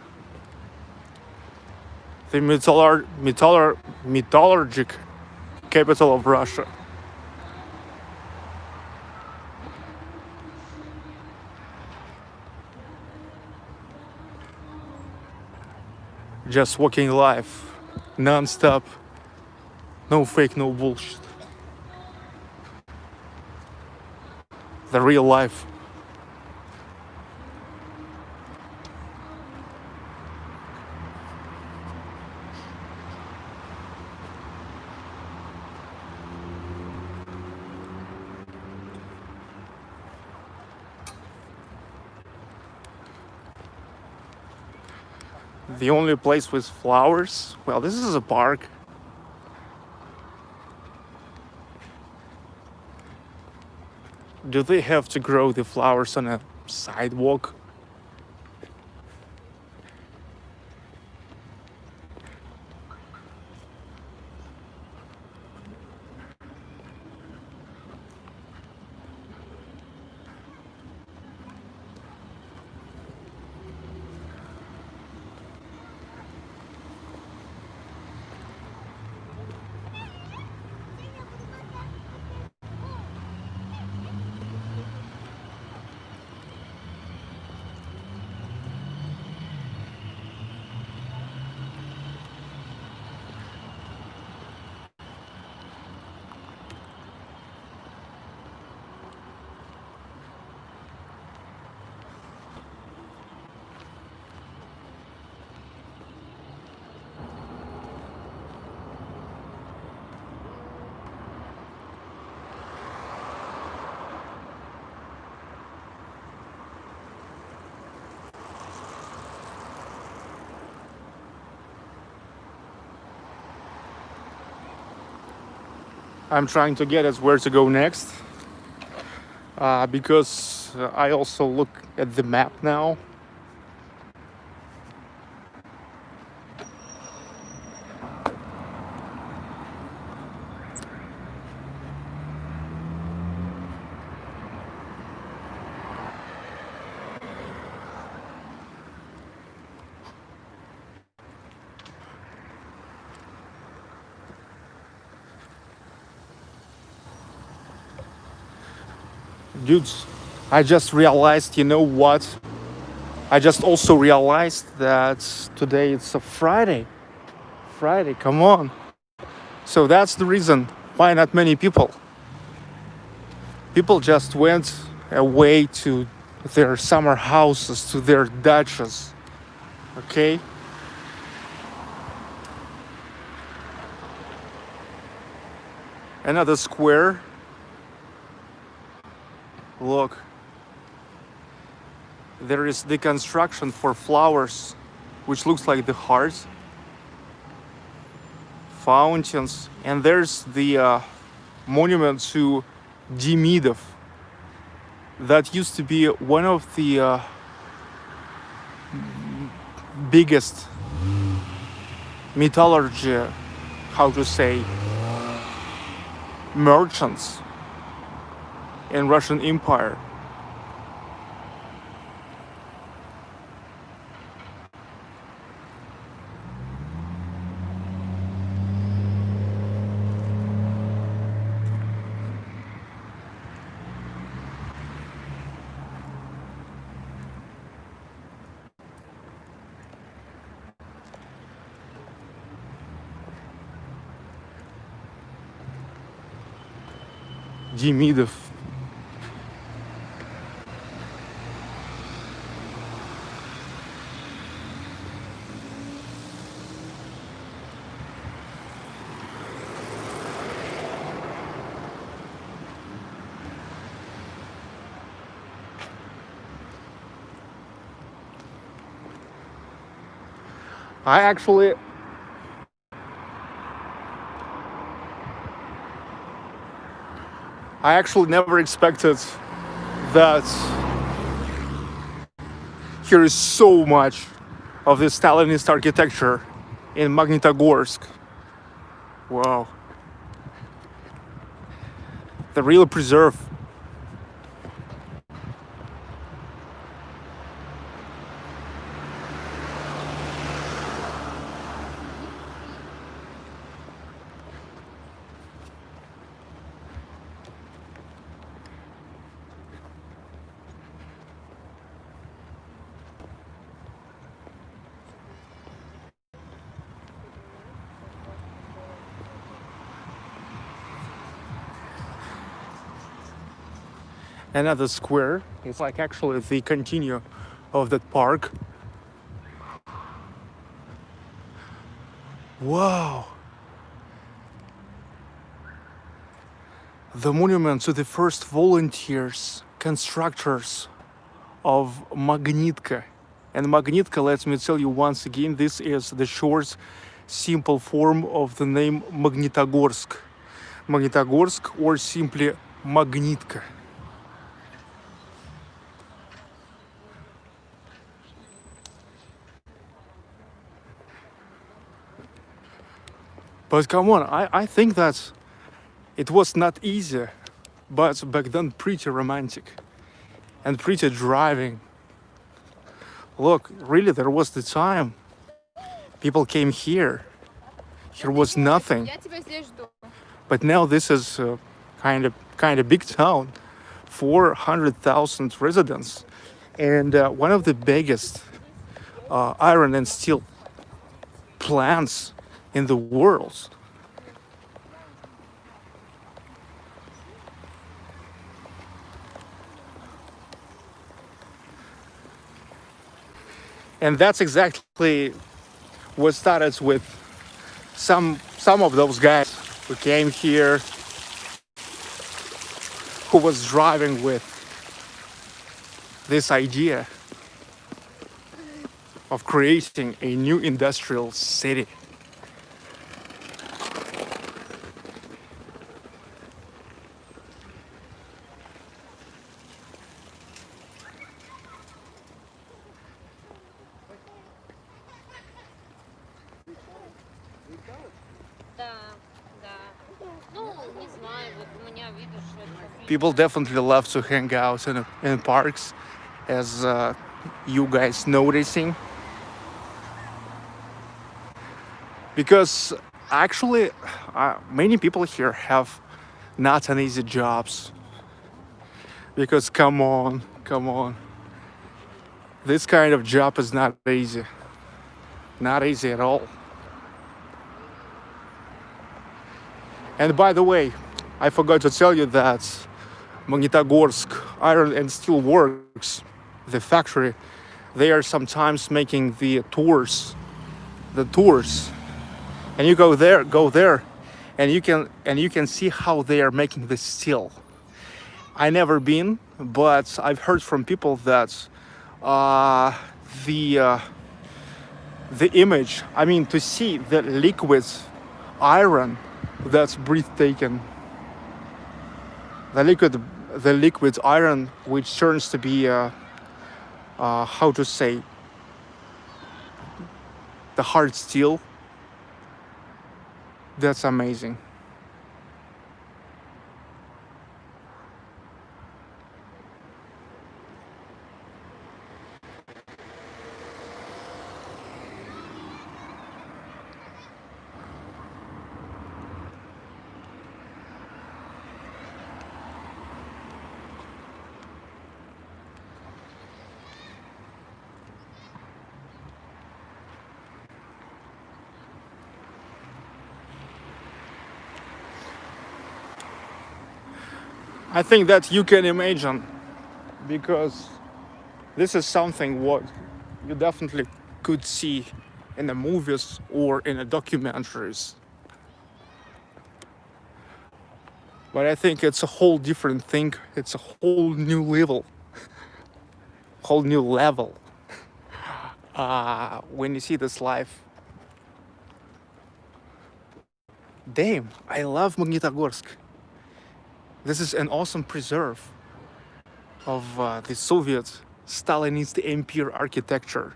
the metallurgic capital of Russia. Just walking life, non-stop, no fake, no bullshit. The real life. The only place with flowers? Well, this is a park. Do they have to grow the flowers on a sidewalk? I'm trying to get at where to go next because I also look at the map now. Dudes, I just realized, you know what? I just also realized that today it's a Friday. Friday, come on. So that's the reason why not many people. People just went away to their summer houses, to their dachas. Okay? Another square. Look, there is the construction for flowers, which looks like the heart, fountains, and there's the monument to Demidov. That used to be one of the biggest metallurgy, how to say, merchants in Russian Empire. Demidov. I actually never expected that here is so much of this Stalinist architecture in Magnitogorsk. Wow. They really preserve. Another square. It's like actually the continue of that park. Wow. The monument to the first volunteers, constructors of Magnitka. And Magnitka, let me tell you once again, this is the short, simple form of the name Magnitogorsk. Magnitogorsk, or simply Magnitka. But come on, I think that it was not easy, but back then pretty romantic and pretty driving. Look, really, there was the time. People came here. Here was nothing. But now this is kind of big town, 400,000 residents, and one of the biggest iron and steel plants in the world. And that's exactly what started with some of those guys who came here, who was driving with this idea of creating a new industrial city. People definitely love to hang out in parks, as you guys noticing. Because actually, many people here have not an easy jobs. Because come on, this kind of job is not easy. Not easy at all. And by the way, I forgot to tell you that Magnitogorsk Iron and Steel Works, the factory, they are sometimes making the tours, and you go there, and you can see how they are making the steel. I never been, but I've heard from people that the image, I mean, to see the liquid iron, that's breathtaking. The liquid iron, which turns to be how to say, the hard steel. That's amazing. I think that you can imagine, because this is something what you definitely could see in the movies or in the documentaries. But I think it's a whole different thing. It's a whole new level. When you see this life Damn, I love Magnitogorsk. This is an awesome preserve of the Soviet Stalinist empire architecture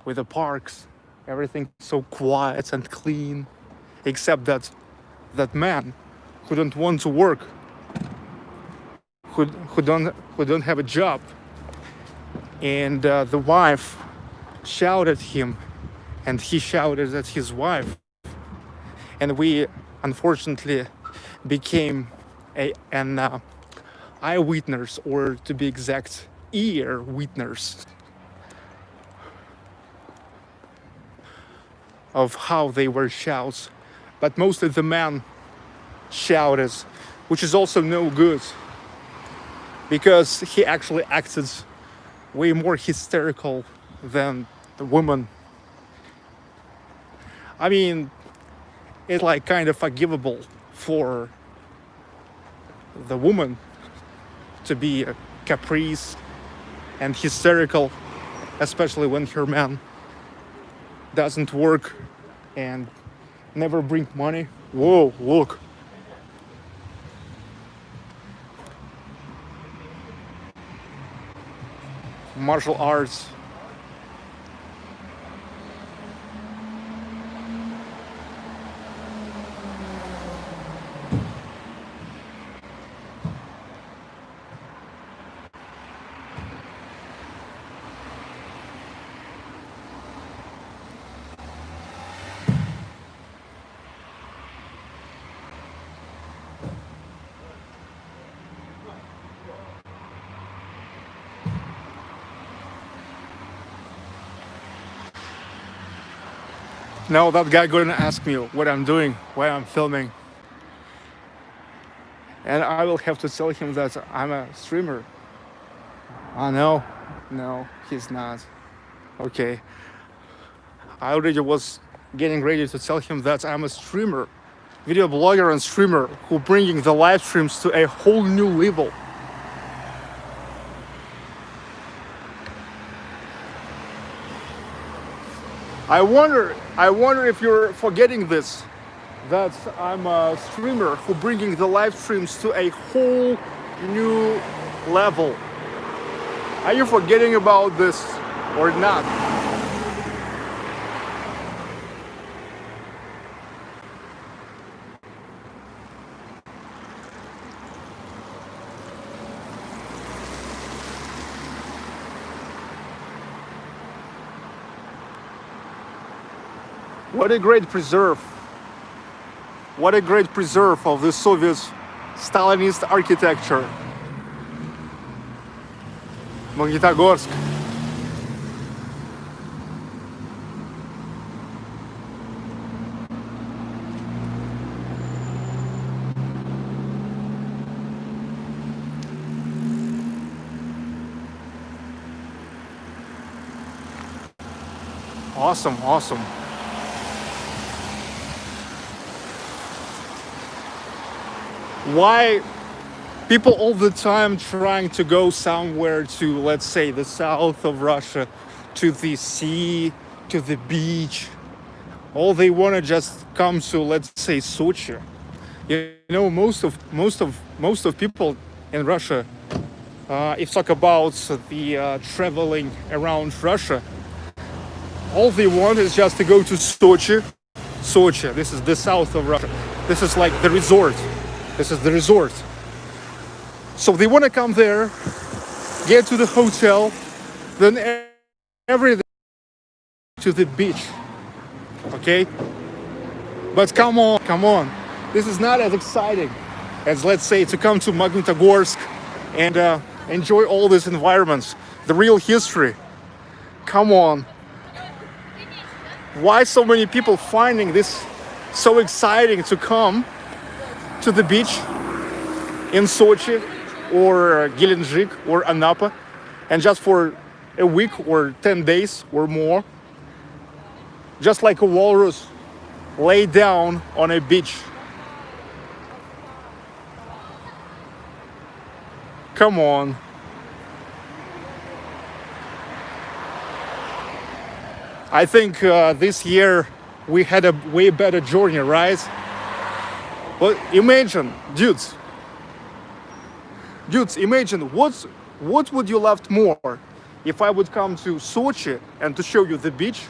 with the parks, everything so quiet and clean, except that man who don't want to work, who don't have a job, and the wife shouted at him, and he shouted at his wife, and we unfortunately became an eyewitness, or to be exact, ear witness of how they were shouts, but mostly the man shouted, which is also no good because he actually acted way more hysterical than the woman. I mean, it's like kind of forgivable for the woman to be caprice and hysterical, especially when her man doesn't work and never bring money. Whoa, look. Martial arts. Now that guy gonna ask me what I'm doing, why I'm filming. And I will have to tell him that I'm a streamer. No, he's not. Okay. I already was getting ready to tell him that I'm a streamer, video blogger and streamer who bringing the live streams to a whole new level. I wonder if you're forgetting this, that I'm a streamer who bringing the live streams to a whole new level. Are you forgetting about this or not? What a great preserve. What a great preserve of the Soviet Stalinist architecture. Magnitogorsk. Awesome, awesome. Why people all the time trying to go somewhere to, let's say, the south of Russia, to the sea, to the beach? All they want to just come to, let's say, Sochi. You know, most of people in Russia, if talk about the traveling around Russia, all they want is just to go to Sochi. Sochi, this is the south of Russia. This is like the resort. This is the resort. So they want to come there, get to the hotel, then every day to the beach. Okay? But come on. This is not as exciting as, let's say, to come to Magnitogorsk and enjoy all these environments, the real history. Come on. Why so many people finding this so exciting to come to the beach in Sochi or Gelendzhik or Anapa, and just for a week or 10 days or more, just like a walrus, lay down on a beach? Come on. I think this year we had a way better journey, right? But imagine, dudes, imagine what would you love more if I would come to Sochi and to show you the beach,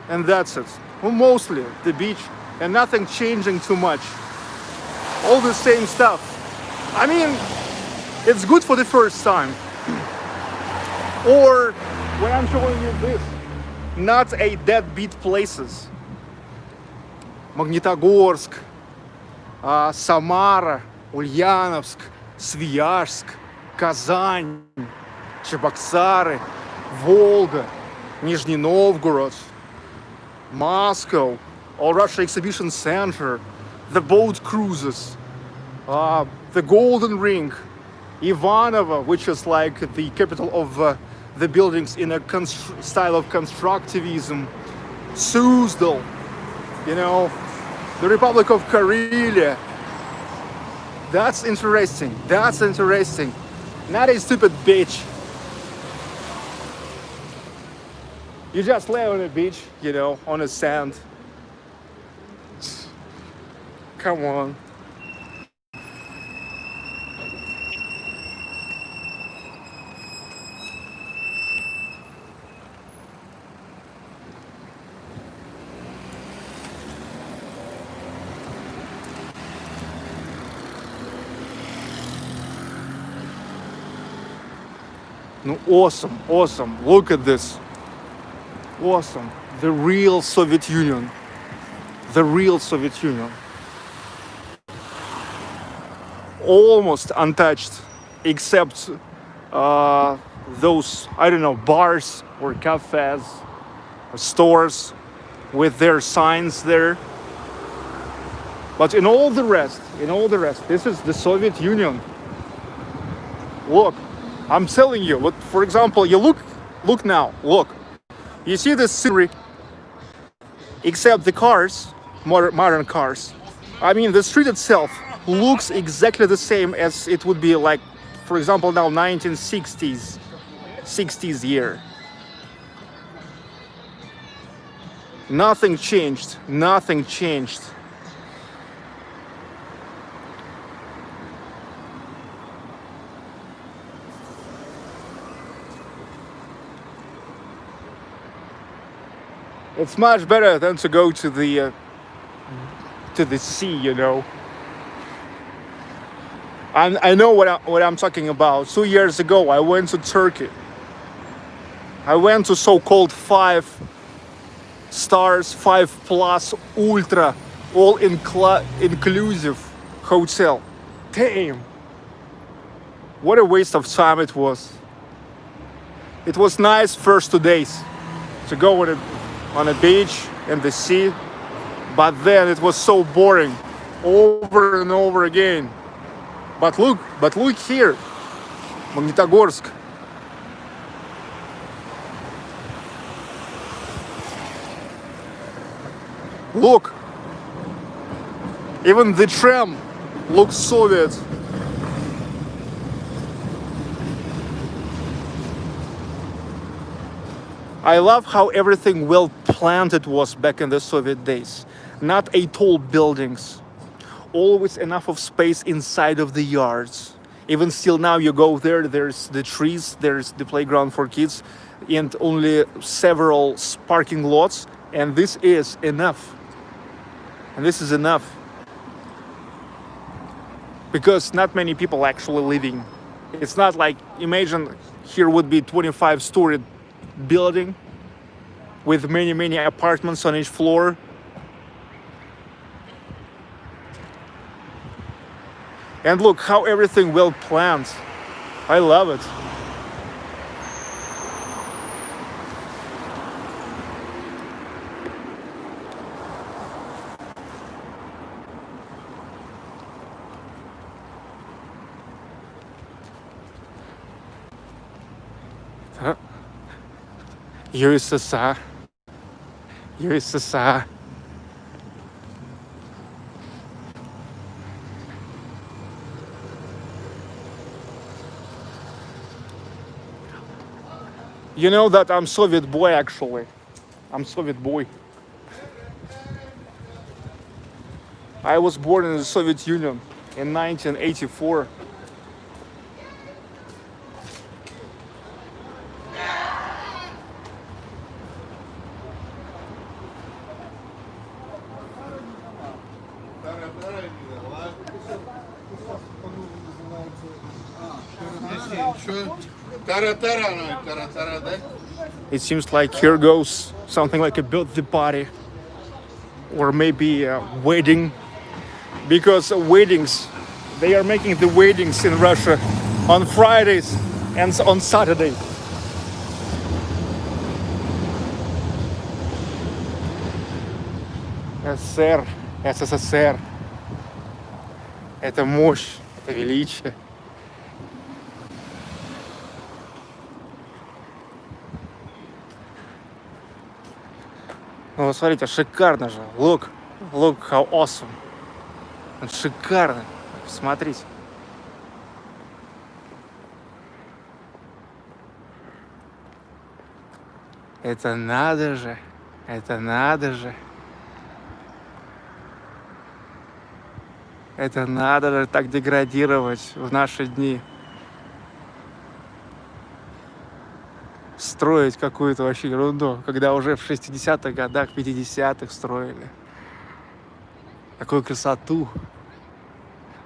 and that's it. Well, mostly the beach, and nothing changing too much. All the same stuff. I mean, it's good for the first time. Or when I'm showing you this, not a deadbeat places. Magnitogorsk, Samara, Ульяновск, Свияжск, Казань, Чебоксары, Volga, Nizhny Novgorod, Moscow, All Russia Exhibition Center, the boat cruises, the Golden Ring, Ivanovo, which is like the capital of the buildings in a style of constructivism, Suzdal, you know, the Republic of Karelia. That's interesting. That's interesting. Not a stupid beach. You just lay on a beach, you know, on the sand. Come on. No, awesome, awesome. Look at this. Awesome. The real Soviet Union. The real Soviet Union. Almost untouched, except those, I don't know, bars or cafes or stores with their signs there. But in all the rest, this is the Soviet Union. Look, I'm telling you, look, for example, you look now, look. You see the scenery, except the cars, modern cars. I mean, the street itself looks exactly the same as it would be like, for example, now 1960s year. Nothing changed, nothing changed. It's much better than to go to the sea, you know. I know what I'm talking about. 2 years ago, I went to Turkey. I went to so-called 5 stars, 5+ ultra, all inclusive hotel. Damn. What a waste of time it was. It was nice first 2 days to go on a beach and the sea, but then it was so boring over and over again. But look here, Magnitogorsk. Look, even the tram looks Soviet. I love how everything well planned it was back in the Soviet days. Not a tall buildings. Always enough of space inside of the yards. Even still now you go there, there's the trees, there's the playground for kids, and only several parking lots, and this is enough. And this is enough. Because not many people actually living. It's not like, imagine here would be 25-story building with many apartments on each floor. And look how everything well planned. I love it. USSR. USSR. You know that I'm Soviet boy actually. I'm Soviet boy. I was born in the Soviet Union in 1984. It seems like here goes something like a birthday party or maybe a wedding, because weddings, they are making the weddings in Russia on Fridays and on Saturday. СССР, СССР. Это мощь, это величие. Ну, смотрите, шикарно же. Look how awesome. Шикарно. Смотрите. Это надо же. Это надо же. Это надо же так деградировать в наши дни. Строить какую-то вообще ерунду, когда уже в 60-х годах, 50-х строили. Такую красоту.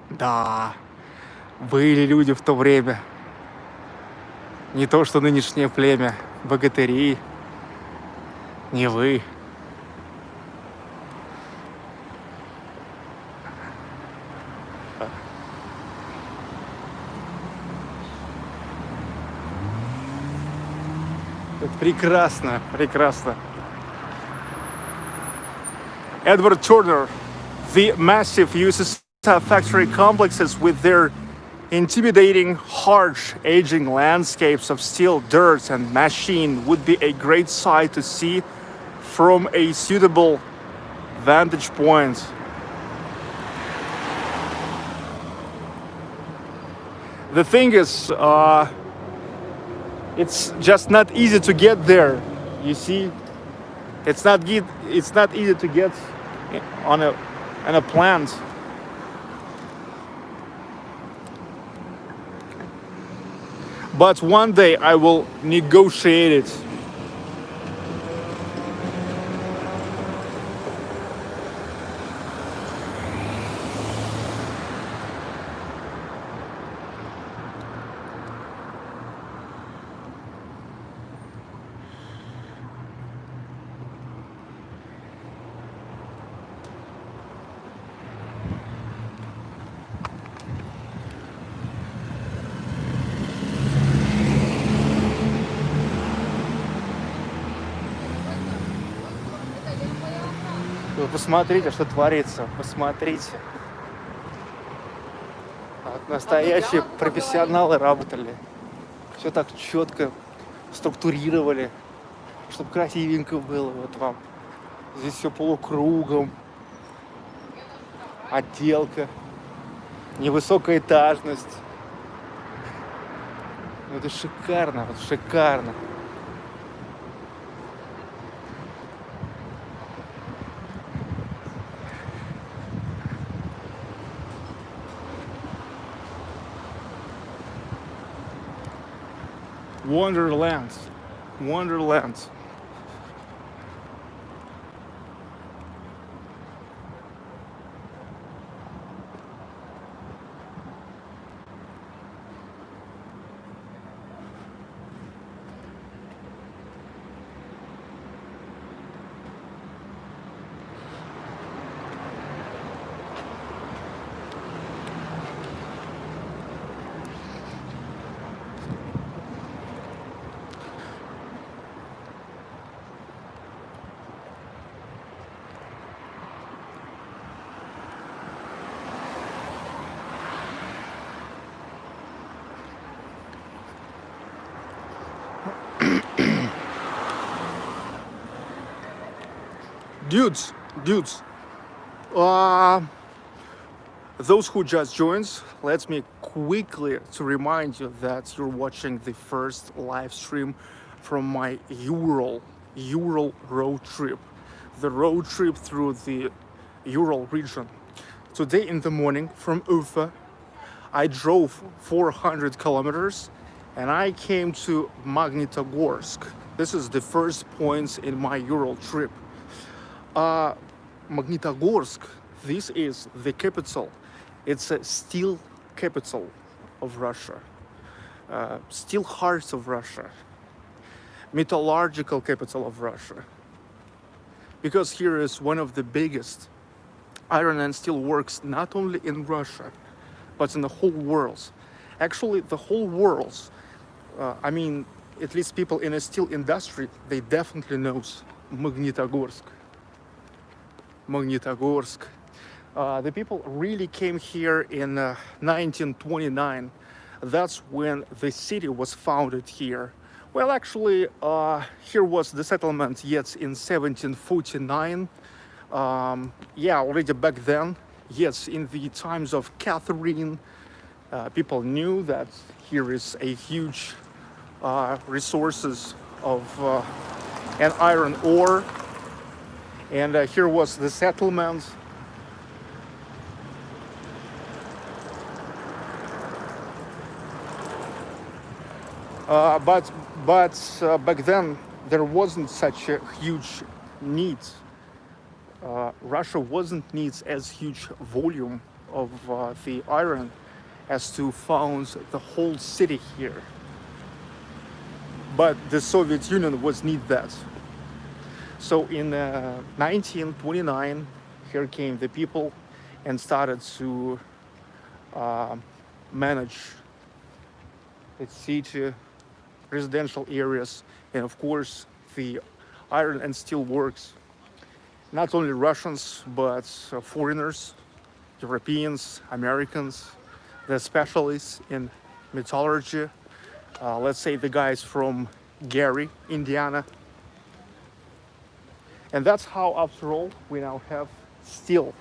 Да, были люди в то время. Не то, что нынешнее племя, богатыри. Не вы. Прекрасно, прекрасно. Edward Turner, the massive USSR factory complexes with their intimidating, harsh, aging landscapes of steel, dirt, and machine would be a great sight to see from a suitable vantage point. The thing is, it's just not easy to get there. You see, it's not easy to get on a plant. But one day I will negotiate it. Вы посмотрите, что творится. Посмотрите. Настоящие профессионалы работали. Все так четко структурировали, чтобы красивенько было. Вот вам. Здесь все полукругом. Отделка. Невысокая этажность. Это шикарно, вот шикарно. Wonderland. Wonderland. Dudes, those who just joined, let me quickly to remind you that you're watching the first live stream from my Ural road trip, the road trip through the Ural region. Today in the morning from Ufa, I drove 400 kilometers and I came to Magnitogorsk. This is the first point in my Ural trip. Magnitogorsk, this is the capital. It's a steel capital of Russia, steel heart of Russia, metallurgical capital of Russia. Because here is one of the biggest iron and steel works not only in Russia, but in the whole world. Actually, the whole world, I mean, at least people in the steel industry, they definitely knows Magnitogorsk. Magnitogorsk. The people really came here in 1929. That's when the city was founded here. Well, actually, here was the settlement yet in 1749. Yeah, already back then, yes, in the times of Catherine, people knew that here is a huge resources of an iron ore. And here was the settlement. But back then there wasn't such a huge need. Russia wasn't needs as huge volume of the iron as to found the whole city here. But the Soviet Union was need that. So in 1929, here came the people and started to manage the city, residential areas, and of course the iron and steel works. Not only Russians, but foreigners, Europeans, Americans, the specialists in metallurgy. Let's say the guys from Gary, Indiana. And that's how, after all, we now have steel.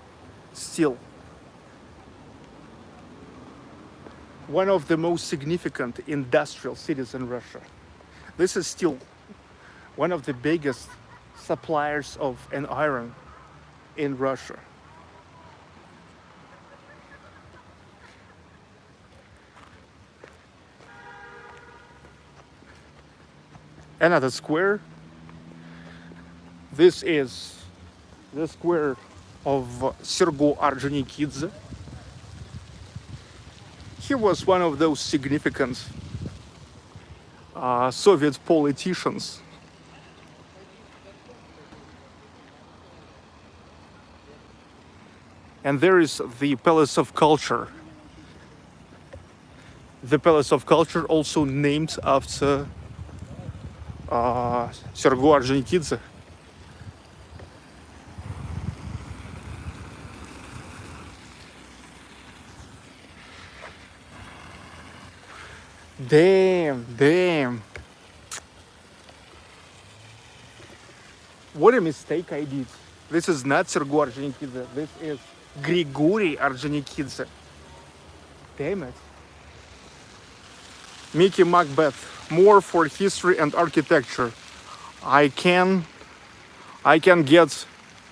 One of the most significant industrial cities in Russia. This is still one of the biggest suppliers of an iron in Russia. Another square. This is the square of Sergo Ordzhonikidze. He was one of those significant Soviet politicians. And there is the Palace of Culture. The Palace of Culture also named after Sergo Ordzhonikidze. Damn. What a mistake I did. This is not Sergo Ordzhonikidze. This is Grigory Ordzhonikidze. Damn it. Mickey Macbeth. More for history and architecture. I can get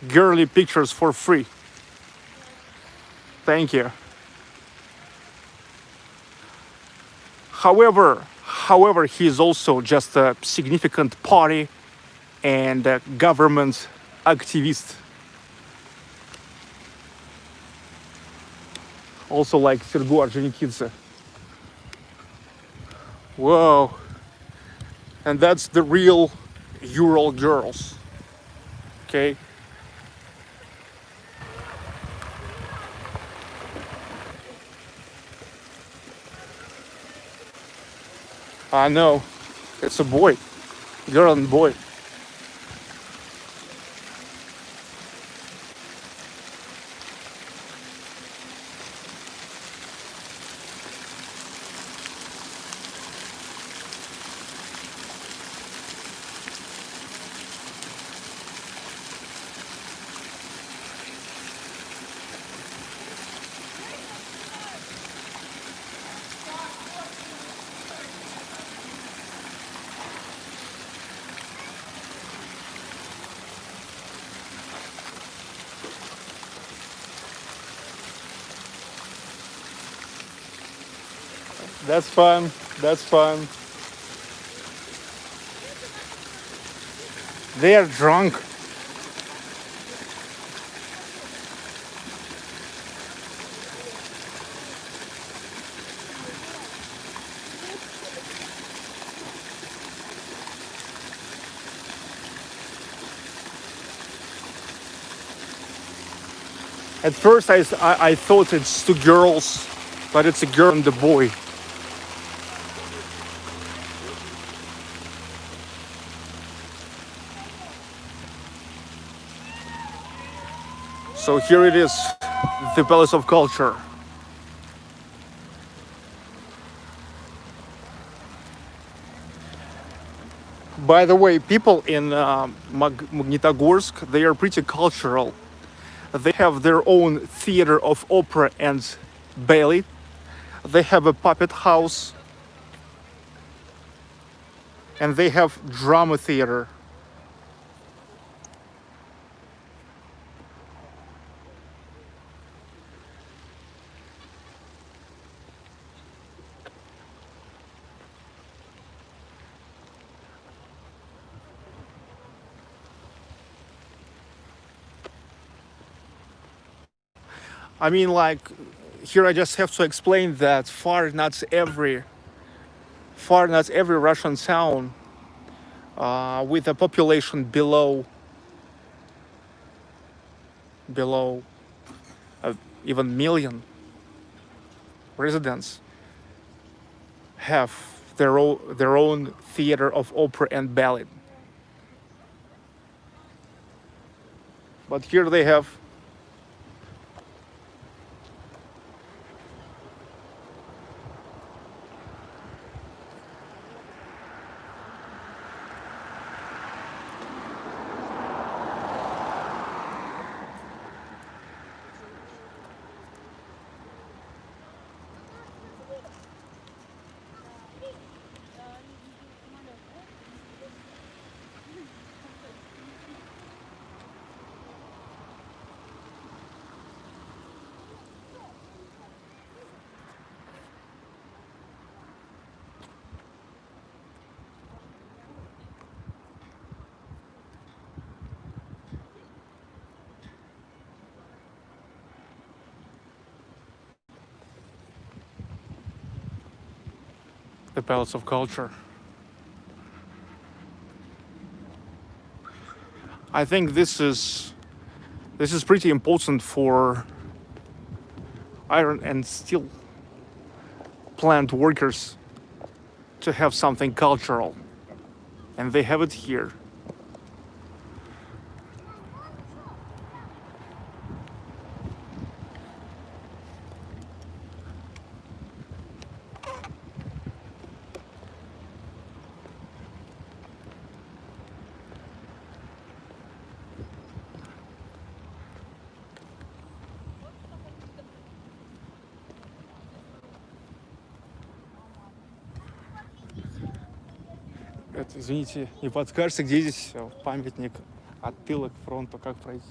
girly pictures for free. Thank you. However, he is also just a significant party and a government activist. Also like Sergo Ordzhonikidze. Whoa. And that's the real Ural girls. Okay. I know. It's a boy. Girl and boy. That's fun. That's fun. They are drunk. At first, I thought it's two girls, but it's a girl and a boy. So here it is, the Palace of Culture. By the way, people in Magnitogorsk, they are pretty cultural. They have their own theater of opera and ballet. They have a puppet house. And they have drama theater. I mean, like, here I just have to explain that not every Russian town with a population below even million residents have their own theater of opera and ballet. But here they have the Palace of Culture. I think this is pretty important for iron and steel plant workers to have something cultural, and they have it here. Извините, не подскажете, где здесь памятник от тыла к фронту, как пройти?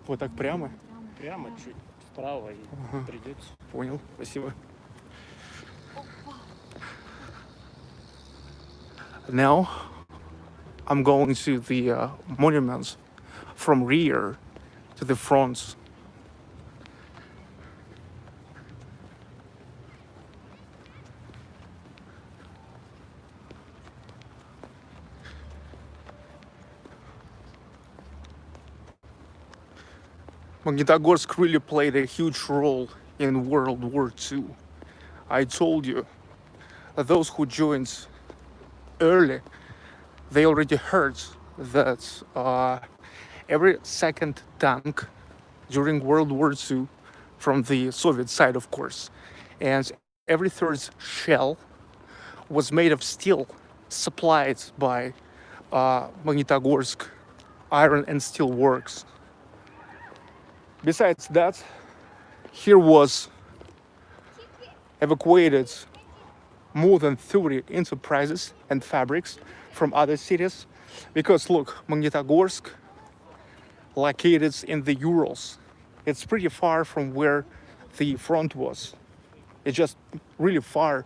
Вот так прямо? Прямо чуть вправо и придете. Понял, спасибо. Now I'm going to the monuments from rear to the front. Magnitogorsk really played a huge role in World War II. I told you, those who joined early, they already heard that every second tank during World War II, from the Soviet side of course, and every third shell was made of steel supplied by Magnitogorsk iron and steel works. Besides that, here was evacuated more than 30 enterprises and fabrics from other cities, because look, Magnitogorsk located in the Urals. It's pretty far from where the front was. It's just really far.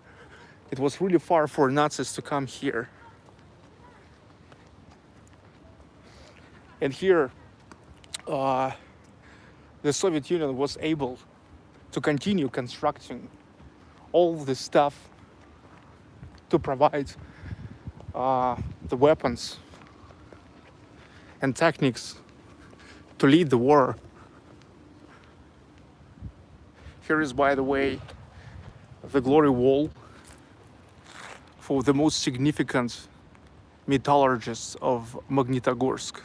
It was really far for Nazis to come here. And here, the Soviet Union was able to continue constructing all the stuff to provide the weapons and techniques to lead the war. Here is, by the way, the glory wall for the most significant metallurgists of Magnitogorsk.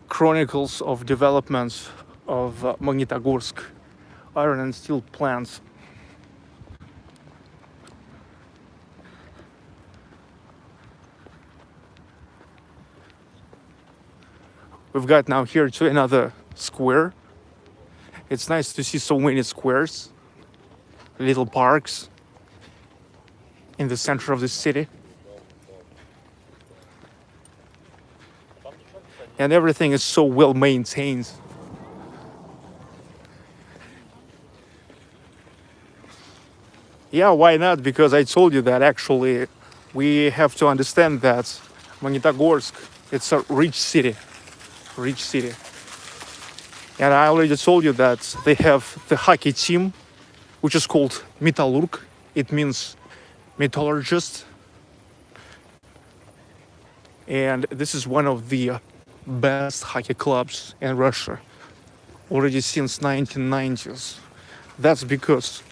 Chronicles of developments of Magnitogorsk iron and steel plants. We've got now here to another square. It's nice to see so many squares, little parks in the center of the city. And everything is so well maintained. Yeah, why not? Because I told you that actually we have to understand that Magnitogorsk, it's a rich city. And I already told you that they have the hockey team, which is called Metallurg. It means metallurgist. And this is one of the best hockey clubs in Russia, already since 1990s. That's because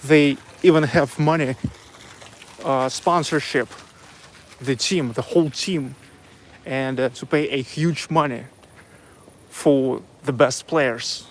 they even have money, sponsorship, the team, the whole team, and to pay a huge money for the best players.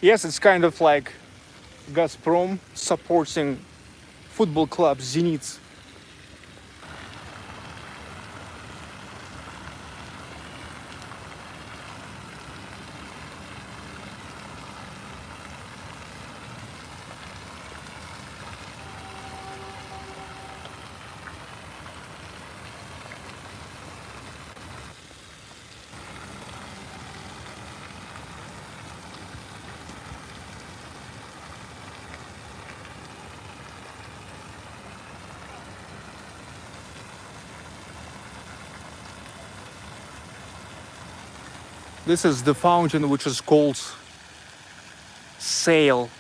Yes, it's kind of like Gazprom supporting football club Zenit. This is the fountain which is called Sail.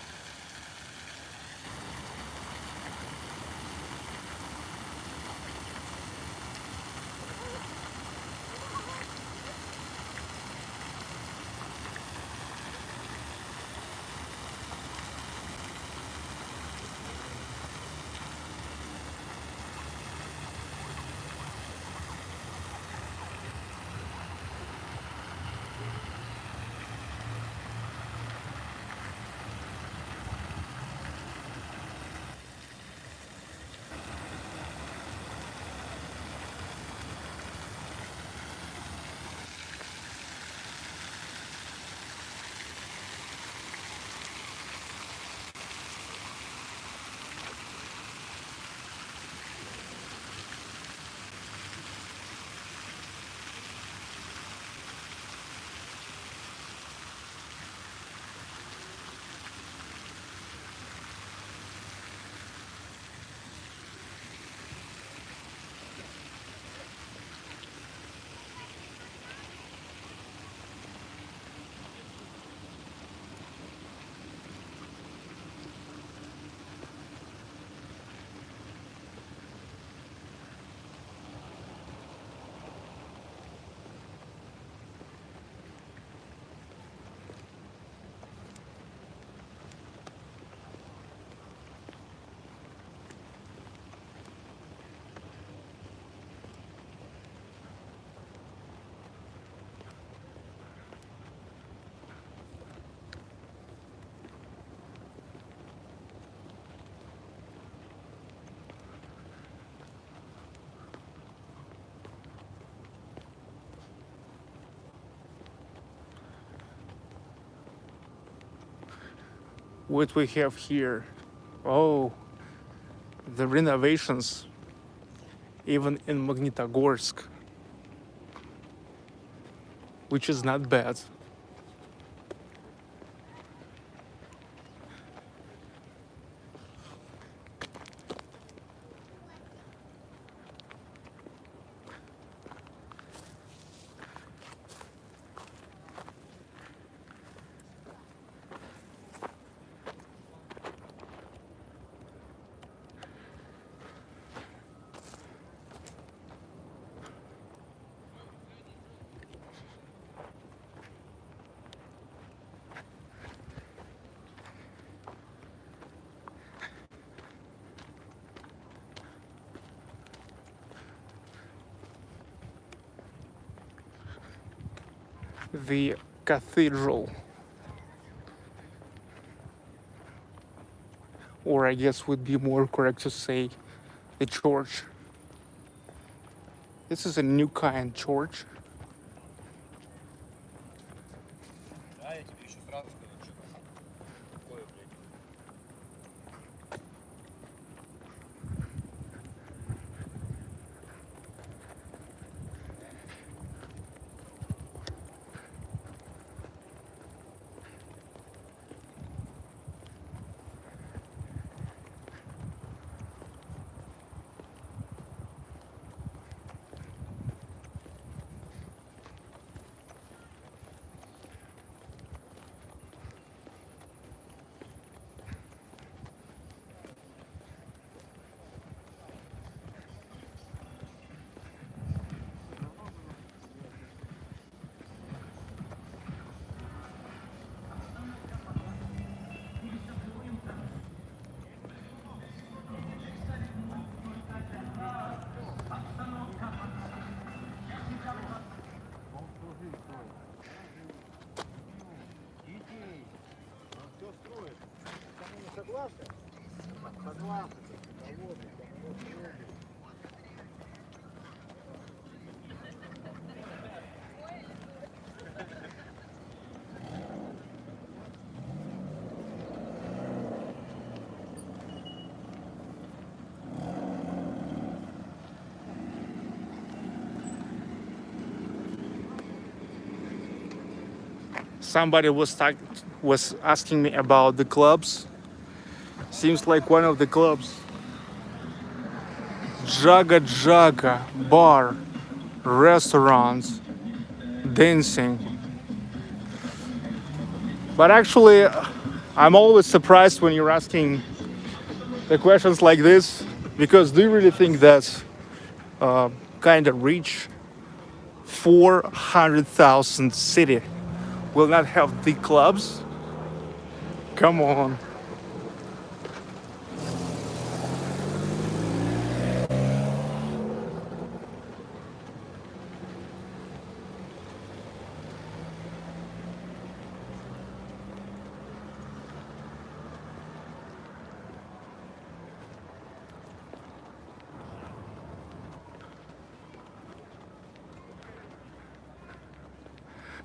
what we have here. Oh, the renovations, even in Magnitogorsk, which is not bad. The cathedral, or I guess would be more correct to say the church. This is a new kind church. Somebody was asking me about the clubs. Seems like one of the clubs. Jaga Jaga bar, restaurants, dancing. But actually, I'm always surprised when you're asking the questions like this, because do you really think that kind of rich 400,000 city will not have the clubs? Come on.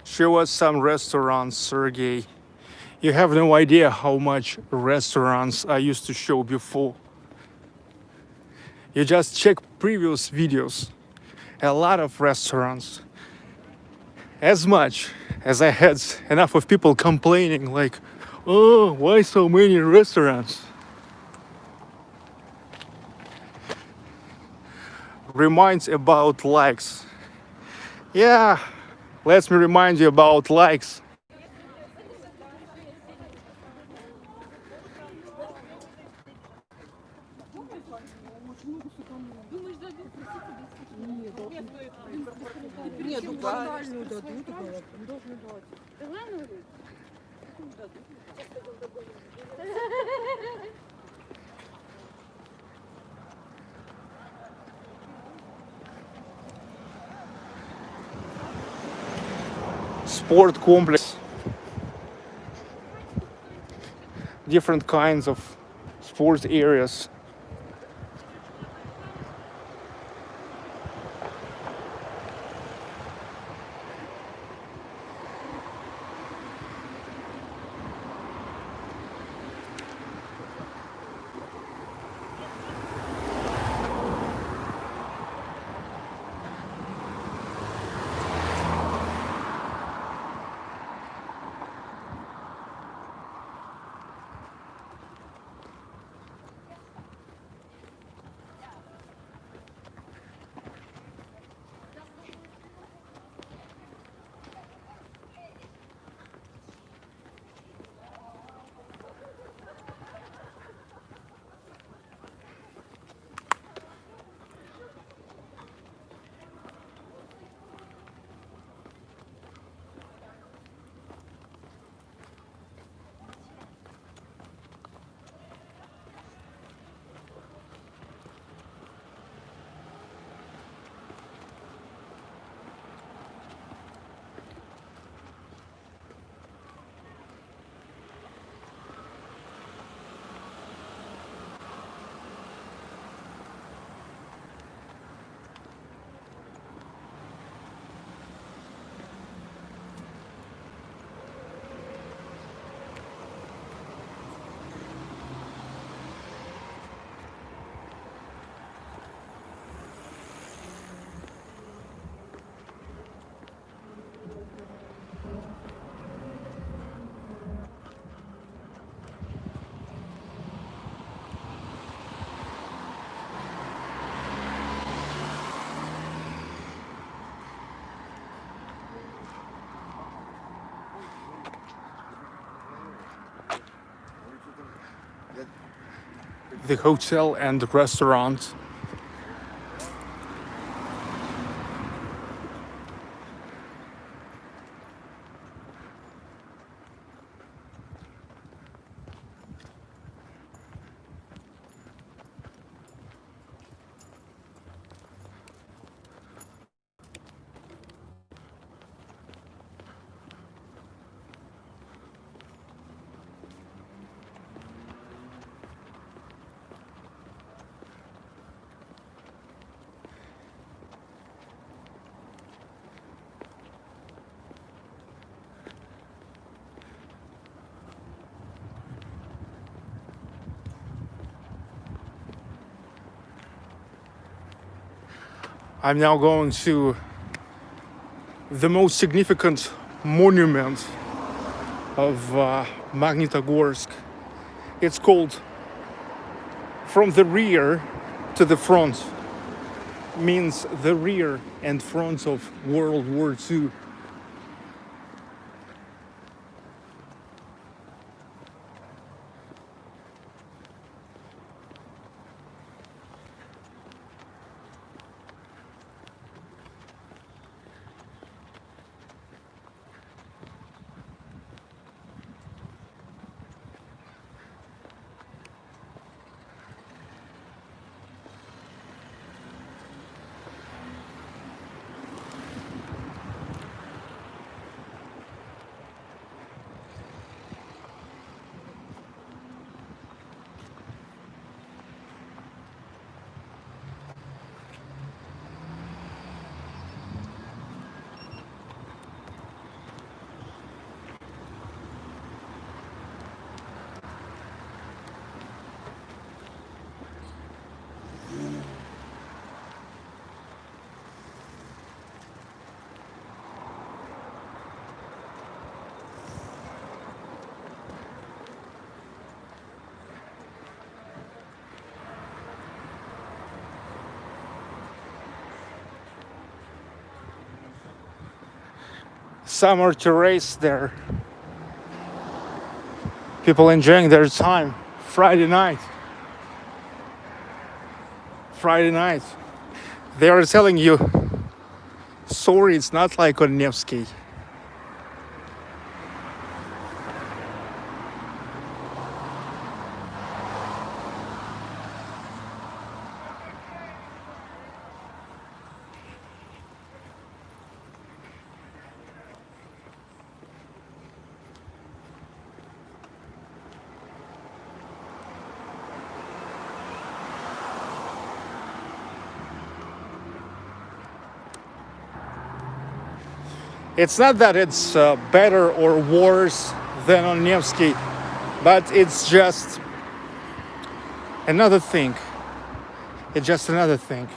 Show us some restaurants, Sergey. You have no idea how much restaurants I used to show before. You just check previous videos. A lot of restaurants. As much as I had enough of people complaining like, oh, why so many restaurants? Reminds about likes. Yeah, let me remind you about likes. Нет, ну квартальную дадут, должны дать. Sport complex. Different kinds of sports areas. the hotel and the restaurant. I'm now going to the most significant monument of Magnitogorsk. It's called From the Rear to the Front. Means the rear and front of World War II. Summer terrace there. People enjoying their time. Friday night. They are telling you, sorry, it's not like on Nevsky. It's not that it's better or worse than on Nevsky, but it's just another thing. It's just another thing.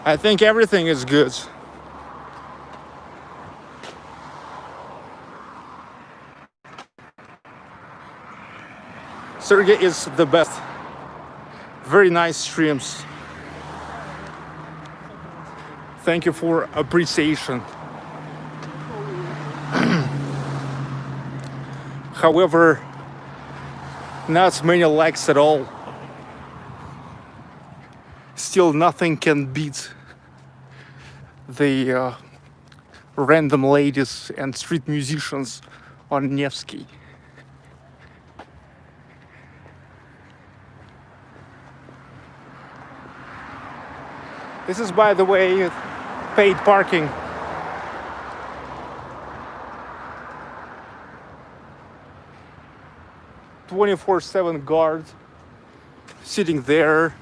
I think everything is good. Sergey is the best. Very nice streams. Thank you for appreciation. However, not many likes at all. Still, nothing can beat the random ladies and street musicians on Nevsky. This is, by the way, paid parking. "24/7 guard sitting there.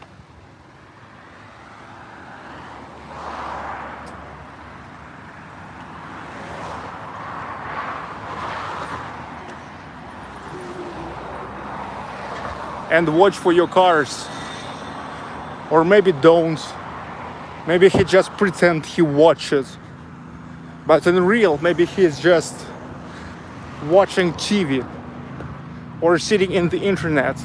And watch for your cars. Or maybe don't. Maybe he just pretend he watches. But in real, maybe he's just watching TV or sitting in the internet.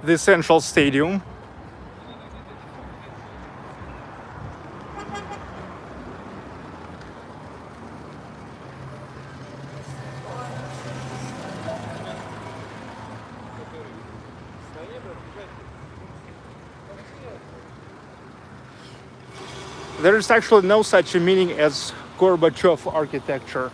the central stadium. There is actually no such a meaning as Gorbachev architecture.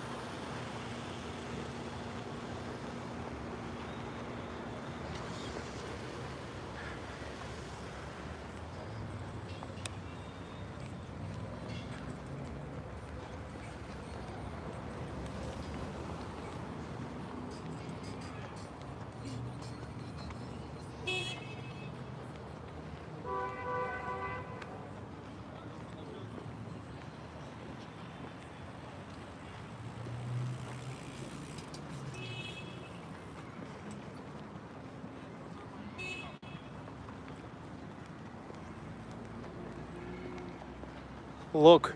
Look,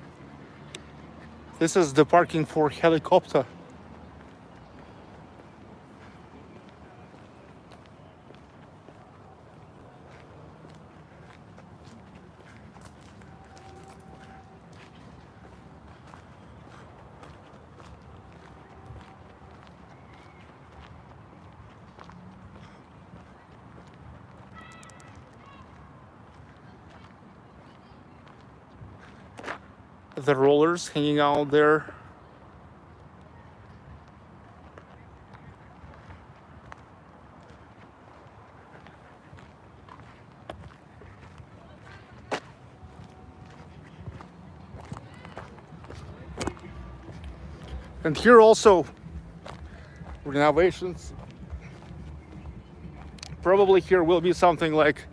this is the parking for helicopter. The rollers hanging out there. And here also renovations. Probably here will be something like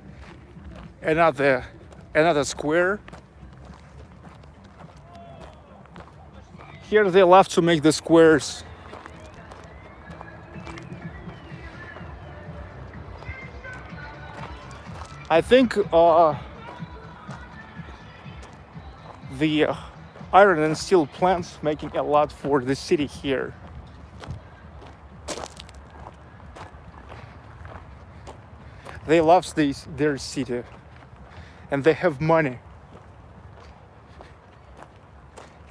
another square. Here they love to make the squares. I think the iron and steel plants making a lot for the city here. They love their city and they have money.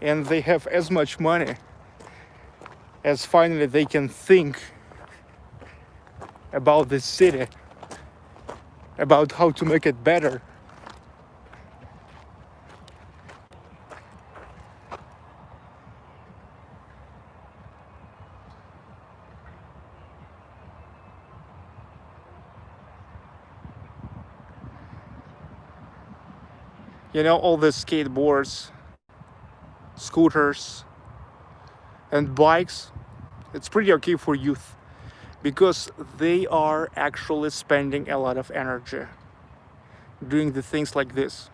And they have as much money as finally they can think about the city, about how to make it better. You know, all the skateboards, scooters and bikes, it's pretty okay for youth because they are actually spending a lot of energy doing the things like this.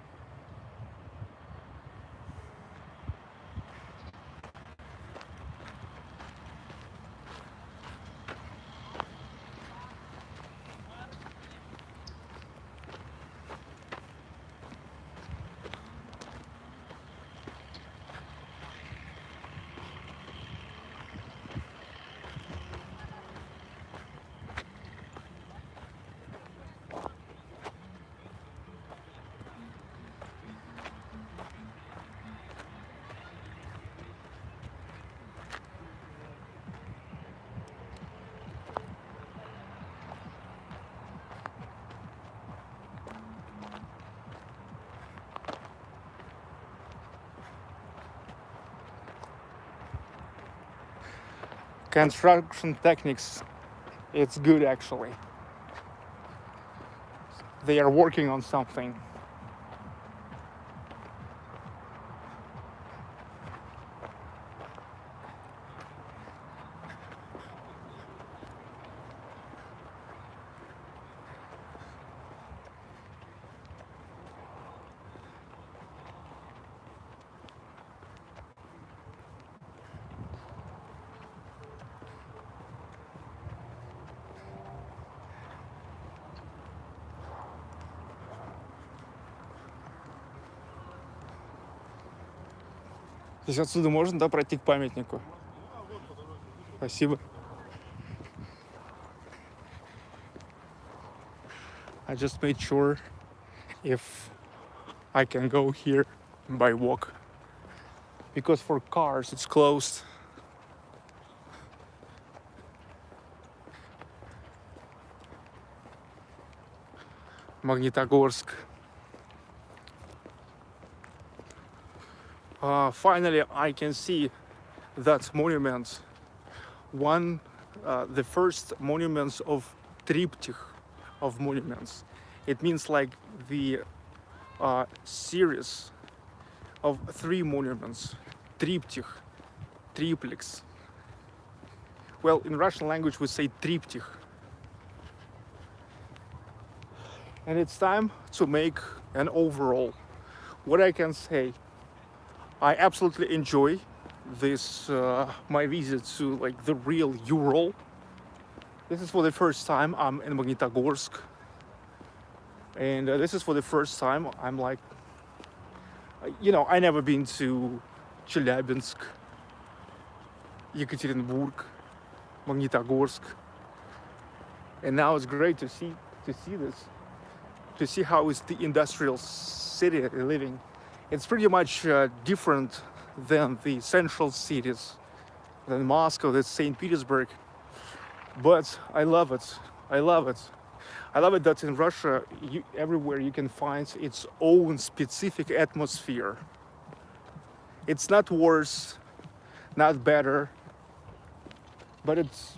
Construction techniques, it's good actually. They are working on something. Здесь отсюда можно, да, пройти к памятнику? Спасибо. I just made sure if I can go here by walk, because for cars it's closed. Magnitogorsk. Finally, I can see that monument. The first monuments of triptych of monuments. It means like the series of 3 monuments. Triptych, triplex. Well, in Russian language we say triptych. And it's time to make an overall. What I can say, I absolutely enjoy this my visit to like the real Ural. This is for the first time I'm in Magnitogorsk, and this is for the first time I'm like, I never been to Chelyabinsk, Ekaterinburg, Magnitogorsk, and now it's great to see this, to see how is the industrial city living. It's pretty much different than the central cities, than Moscow, than St. Petersburg. But I love it. I love it. I love it that in Russia, everywhere you can find its own specific atmosphere. It's not worse, not better, but it's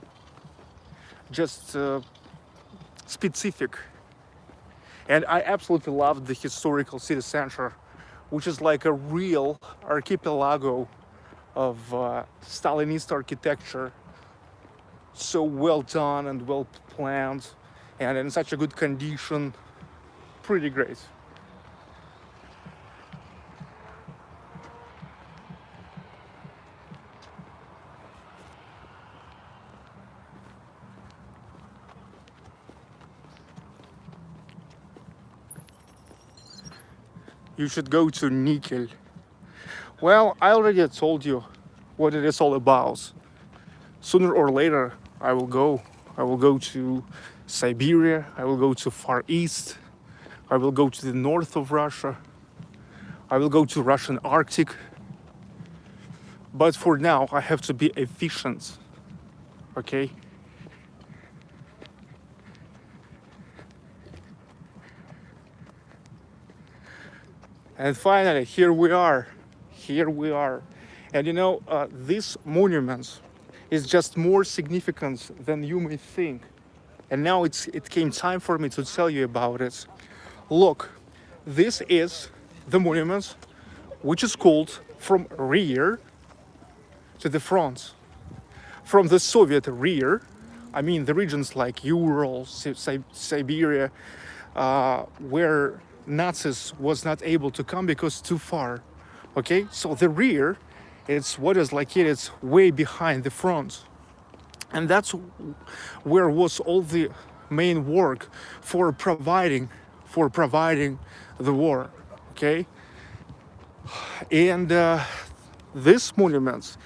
just specific. And I absolutely love the historical city center, which is like a real archipelago of Stalinist architecture. So well done and well planned and in such a good condition. Pretty great. You should go to Nickel. Well, I already told you what it is all about. Sooner or later, I will go. I will go to Siberia. I will go to Far East. I will go to the north of Russia. I will go to Russian Arctic. But for now, I have to be efficient. Okay? And finally, here we are. Here we are. And these monuments is just more significant than you may think. And now it came time for me to tell you about it. Look, this is the monument which is called from rear to the front. From the Soviet rear, I mean the regions like Ural, Siberia, where Nazis was not able to come because too far. Okay, so the rear, it's what is located way behind the front, and that's where was all the main work for providing the war. Okay, and this monument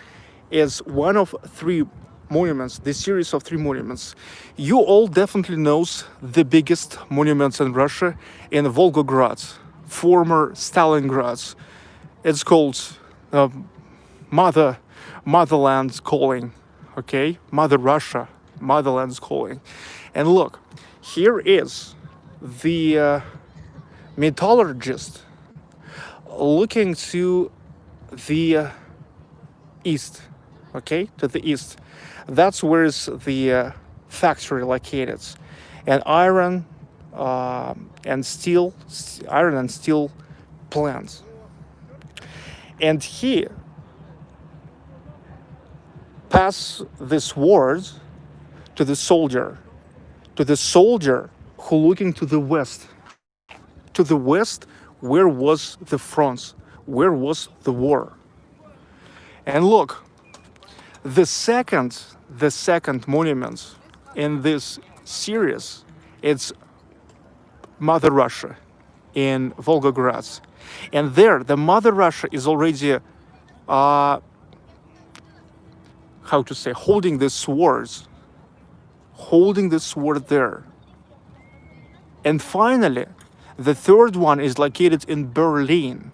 is one of 3 monuments, the series of 3 monuments. You all definitely knows the biggest monuments in Russia in Volgograd, former Stalingrad. It's called Motherland's Calling, okay? Mother Russia, Motherland's Calling. And look, here is the metallurgist looking to the east, okay? To the east. That's where is the factory located. And iron and steel plants. And he pass this word to the soldier who looking to the west. To the west, where was the front? Where was the war? And look, the second monument in this series, it's Mother Russia in Volgograd. And there, the Mother Russia is already, holding the sword there. And finally, the third one is located in Berlin.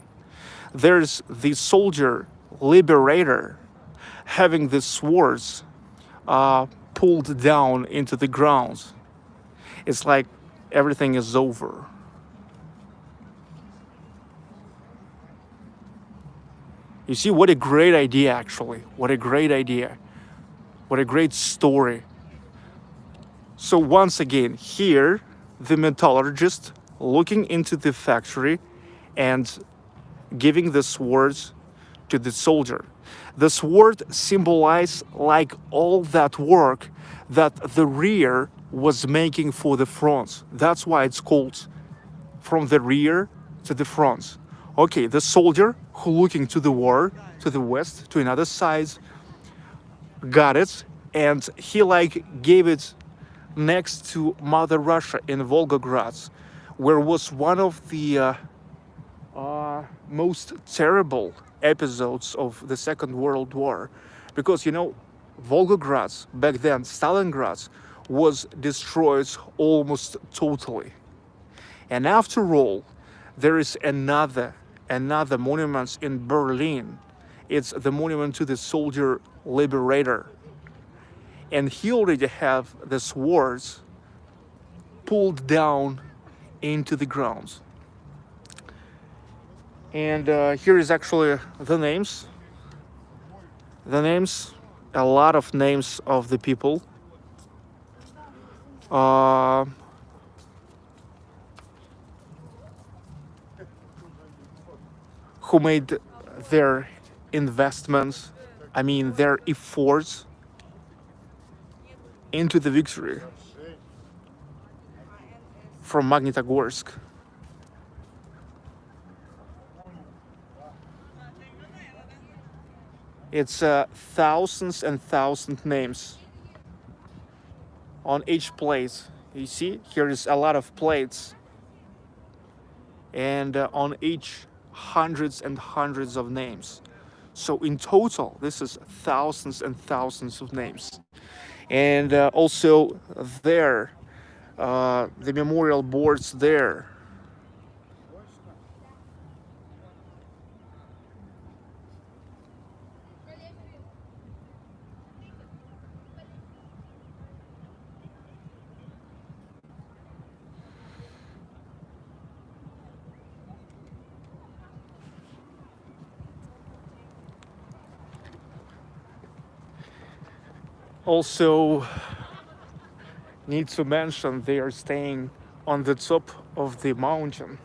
There's the soldier liberator having the swords pulled down into the ground. It's like everything is over. You see, what a great idea, actually. What a great idea. What a great story. So once again, here, the metallurgist looking into the factory and giving the swords to the soldier. The sword symbolizes like all that work that the rear was making for the front. That's why it's called from the rear to the front. Okay, the soldier who looking to the war, to the west, to another side, got it, and he like gave it next to Mother Russia in Volgograd, where was one of the most terrible episodes of the Second World War, because you know, Volgograd back then, Stalingrad, was destroyed almost totally. And after all, there is another monument in Berlin. It's the monument to the soldier liberator. And he already have the swords pulled down into the ground. And here is actually the names. A lot of names of the people. Who made their investments, their efforts into the victory from Magnitogorsk. It's thousands and thousands names on each plate. You see, here is a lot of plates, and on each hundreds and hundreds of names. So in total, this is thousands and thousands of names. And also there, the memorial boards there. Also, need to mention they are staying on the top of the mountain,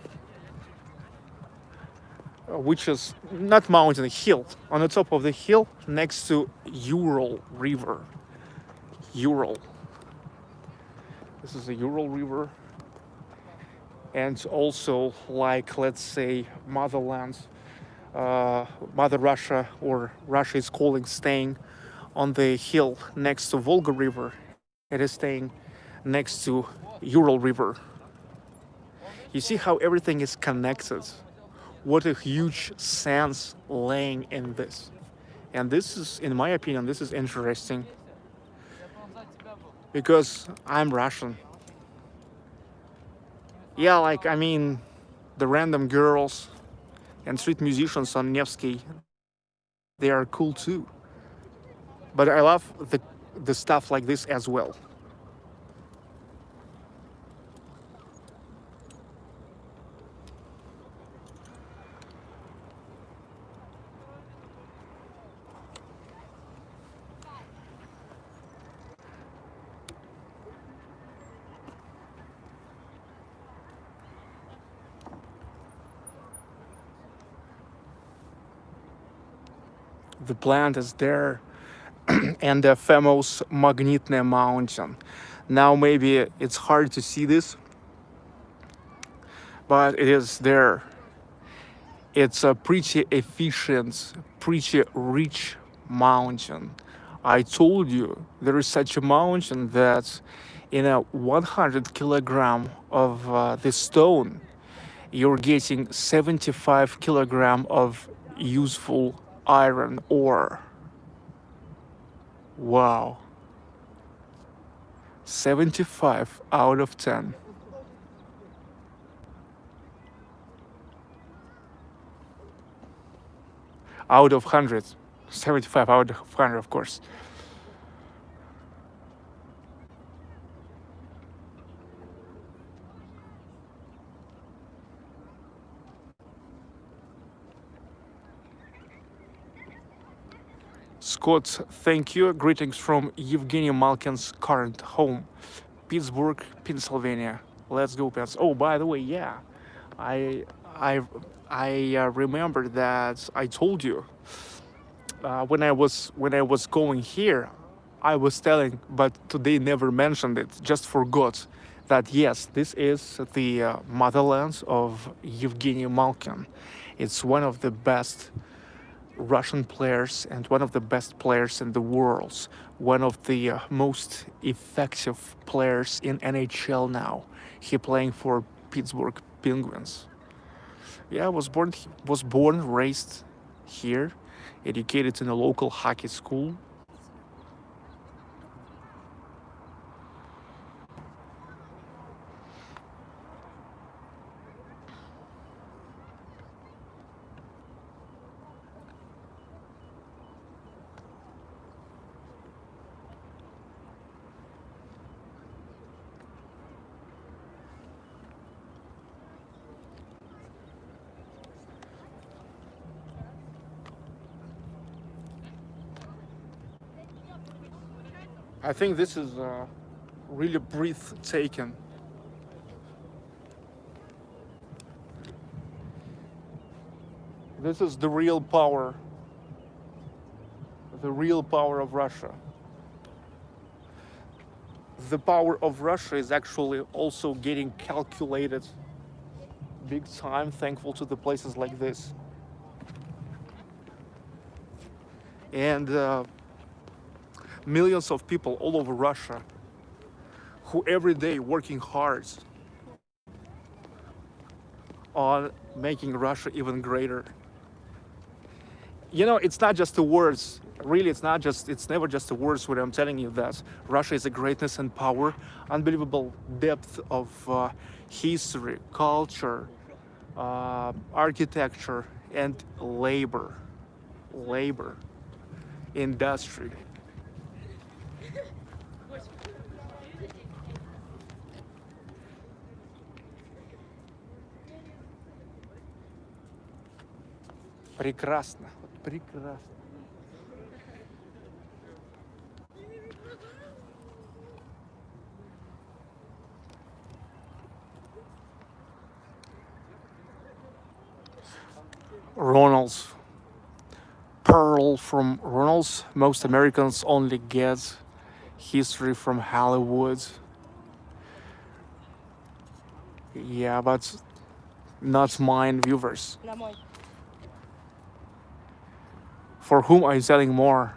which is not mountain, hill, on the top of the hill next to Ural River. Ural. This is the Ural River. And also, like, let's say, motherland, Mother Russia, or Russia is calling, staying on the hill next to Volga River. It is staying next to Ural River. You see how everything is connected. What a huge sense laying in this. And this is, in my opinion, this is interesting. Because I'm Russian. Yeah, like, the random girls and street musicians on Nevsky, they are cool too. But I love the stuff like this as well. The plant is there, and the famous Magnitne mountain. Now maybe it's hard to see this, but it is there. It's a pretty efficient, pretty rich mountain. I told you there is such a mountain that in a 100 kilogram of the stone, you're getting 75 kilogram of useful iron ore. Wow. 75 out of 10. out of 100. 75 out of 100, of course. Scott, thank you. Greetings from Evgeny Malkin's current home, Pittsburgh, Pennsylvania. Let's go, Pens. Oh, by the way, yeah, I I remember that I told you when I was going here, I was telling, but today never mentioned it. Just forgot that yes, this is the motherland of Evgeny Malkin. It's one of the best Russian players and one of the best players in the world, one of the most effective players in NHL now. He playing for Pittsburgh Penguins. Yeah, was born, raised here, educated in a local hockey school. I think this is really breathtaking. This is the real power of Russia. The power of Russia is actually also getting calculated big time, thankful to the places like this. And millions of people all over Russia who every day working hard on making Russia even greater. You know, it's not just the words. Really, it's never just the words when I'm telling you that Russia is a greatness and power, unbelievable depth of history, culture, architecture, and labor, industry. Прекрасно, прекрасно. Ronald's pearl from Ronald's. Most Americans only get history from Hollywood. Yeah, but not mine viewers. For whom are you selling more?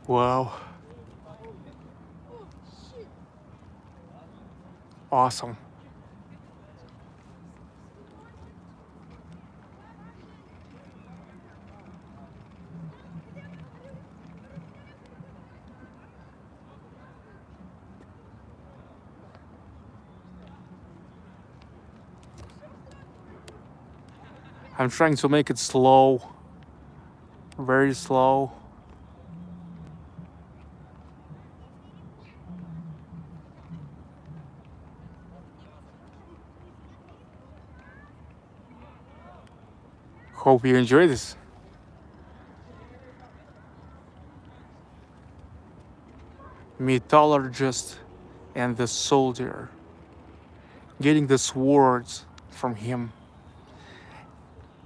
Wow. Awesome. I'm trying to make it slow, very slow. Hope you enjoy this. Metallurgist and the soldier, getting the swords from him,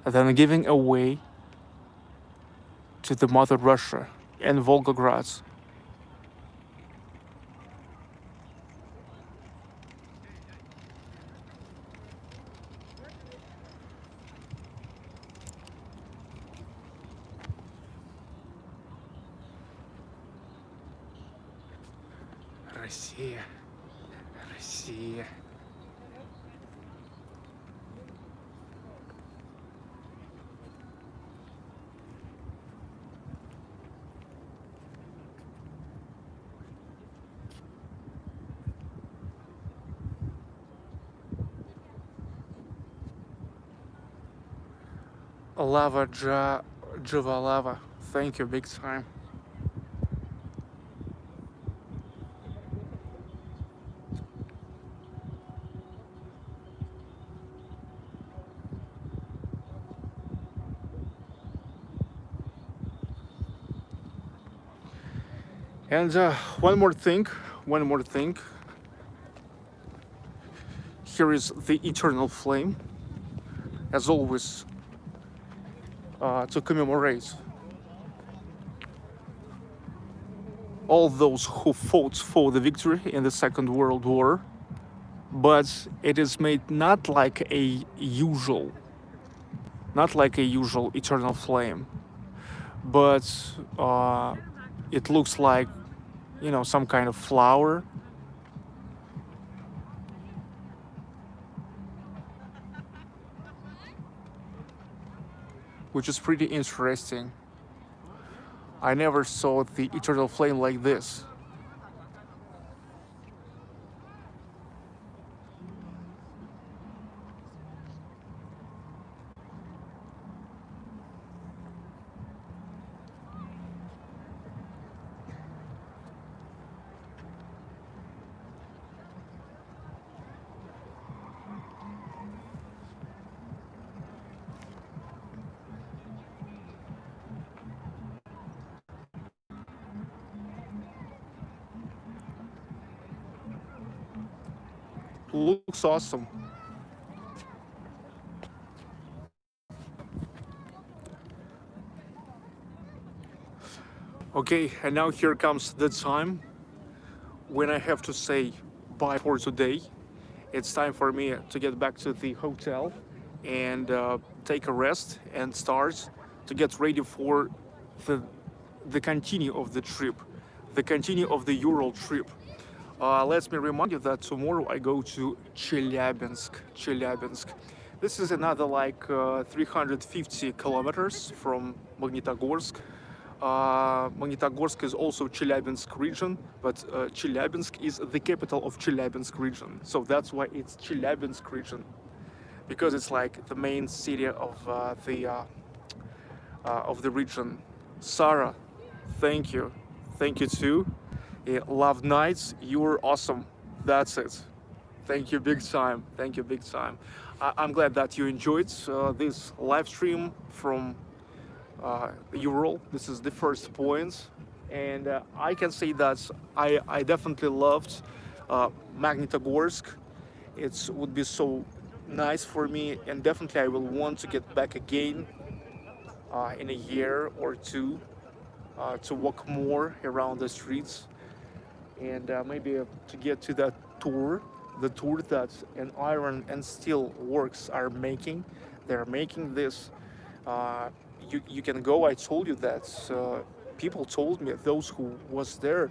and then giving away to the mother Russia and Volgograd. Россия, Россия. Lava Java Lava. Thank you, big time. And one more thing. Here is the eternal flame, as always, to commemorate all those who fought for the victory in the Second World War. But it is made not like a usual eternal flame, but it looks like, you know, some kind of flower. Which is pretty interesting. I never saw the eternal flame like this. Looks awesome. Okay, and now here comes the time when I have to say bye for today. It's time for me to get back to the hotel and take a rest and start to get ready for the continue of the trip, the continue of the Ural trip. Let me remind you that tomorrow I go to Chelyabinsk. This is another like 350 kilometers from Magnitogorsk. Magnitogorsk is also Chelyabinsk region, but Chelyabinsk is the capital of Chelyabinsk region. So that's why it's Chelyabinsk region, because it's like the main city of the region. Sarah, thank you too. Love nights, you're awesome. That's it. Thank you big time. I'm glad that you enjoyed this live stream from Ural. This is the first point, and I can say that I definitely loved Magnitogorsk. It would be so nice for me, and definitely I will want to get back again in a year or two to walk more around the streets, and maybe to get to that tour, the tour that an iron and steel works are making. They're making this. You can go. I told you that. People told me, those who was there,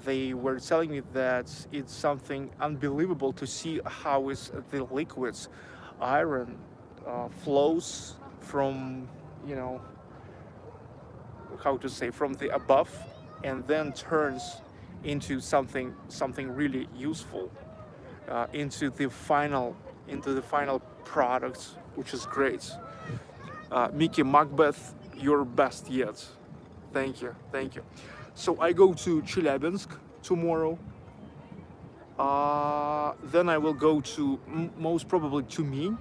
they were telling me that it's something unbelievable to see how is the liquids, iron, flows from, you know, how to say, from the above, and then turns into something really useful, into the final product, which is great. Mickey Macbeth, you're best yet. Thank you. So I go to Chelyabinsk tomorrow. Then I will go to most probably Tumin.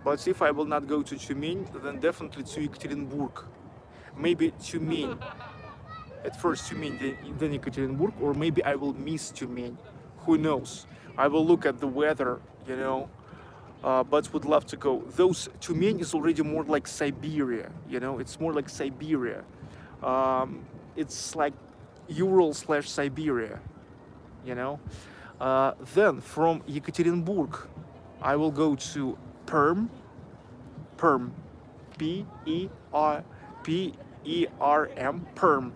But if I will not go to Tumin, then definitely to Ekaterinburg. Maybe Tumin. At first Tumin, then Ekaterinburg, or maybe I will miss Tumin. Who knows? I will look at the weather, you know. But would love to go. Those Tumen is already more like Siberia, you know. It's more like Siberia. It's like Ural/Siberia, you know. Then from Ekaterinburg, I will go to Perm, P-E-R-M, Perm.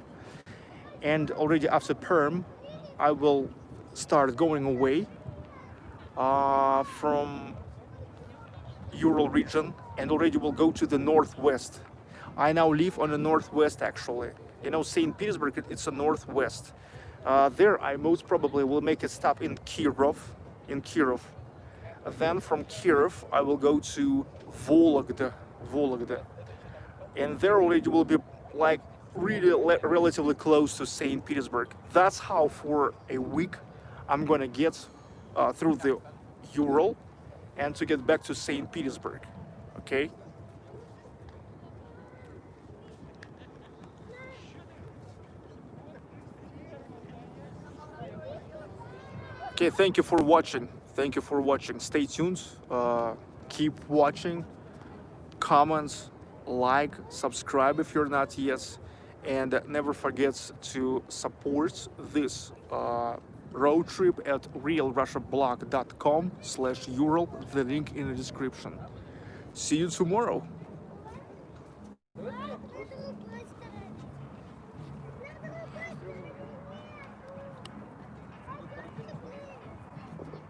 And already after Perm, I will start going away from Ural region, and already will go to the northwest. I now live on the northwest, actually. You know, St. Petersburg, it's a northwest. There I most probably will make a stop in Kyiv. Then from Kyiv, I will go to Vologda. Vologda, and there already will be like really relatively close to St. Petersburg. That's how for a week I'm gonna get through the Ural and to get back to St. Petersburg. Okay. Okay, thank you for watching. Thank you for watching. Stay tuned. Keep watching. Comments, like, subscribe if you're not yet, and never forget to support this road trip at realrussiablog.com/Ural. The link in the description. See you tomorrow.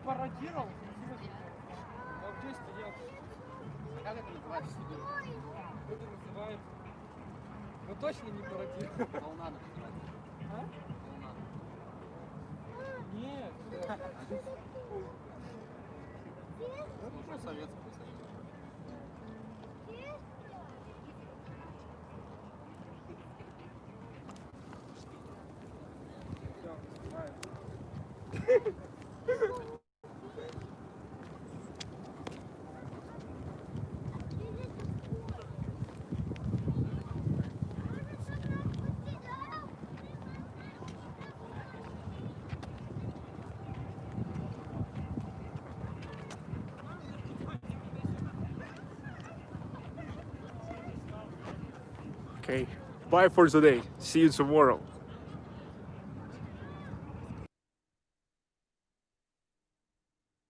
Пародировал? Вот здесь стоял. Как это называется? Это называется... Ну точно не пародировал. Волна называется. А? Волна. Нет. Это уже советская. Okay, bye for today. See you tomorrow.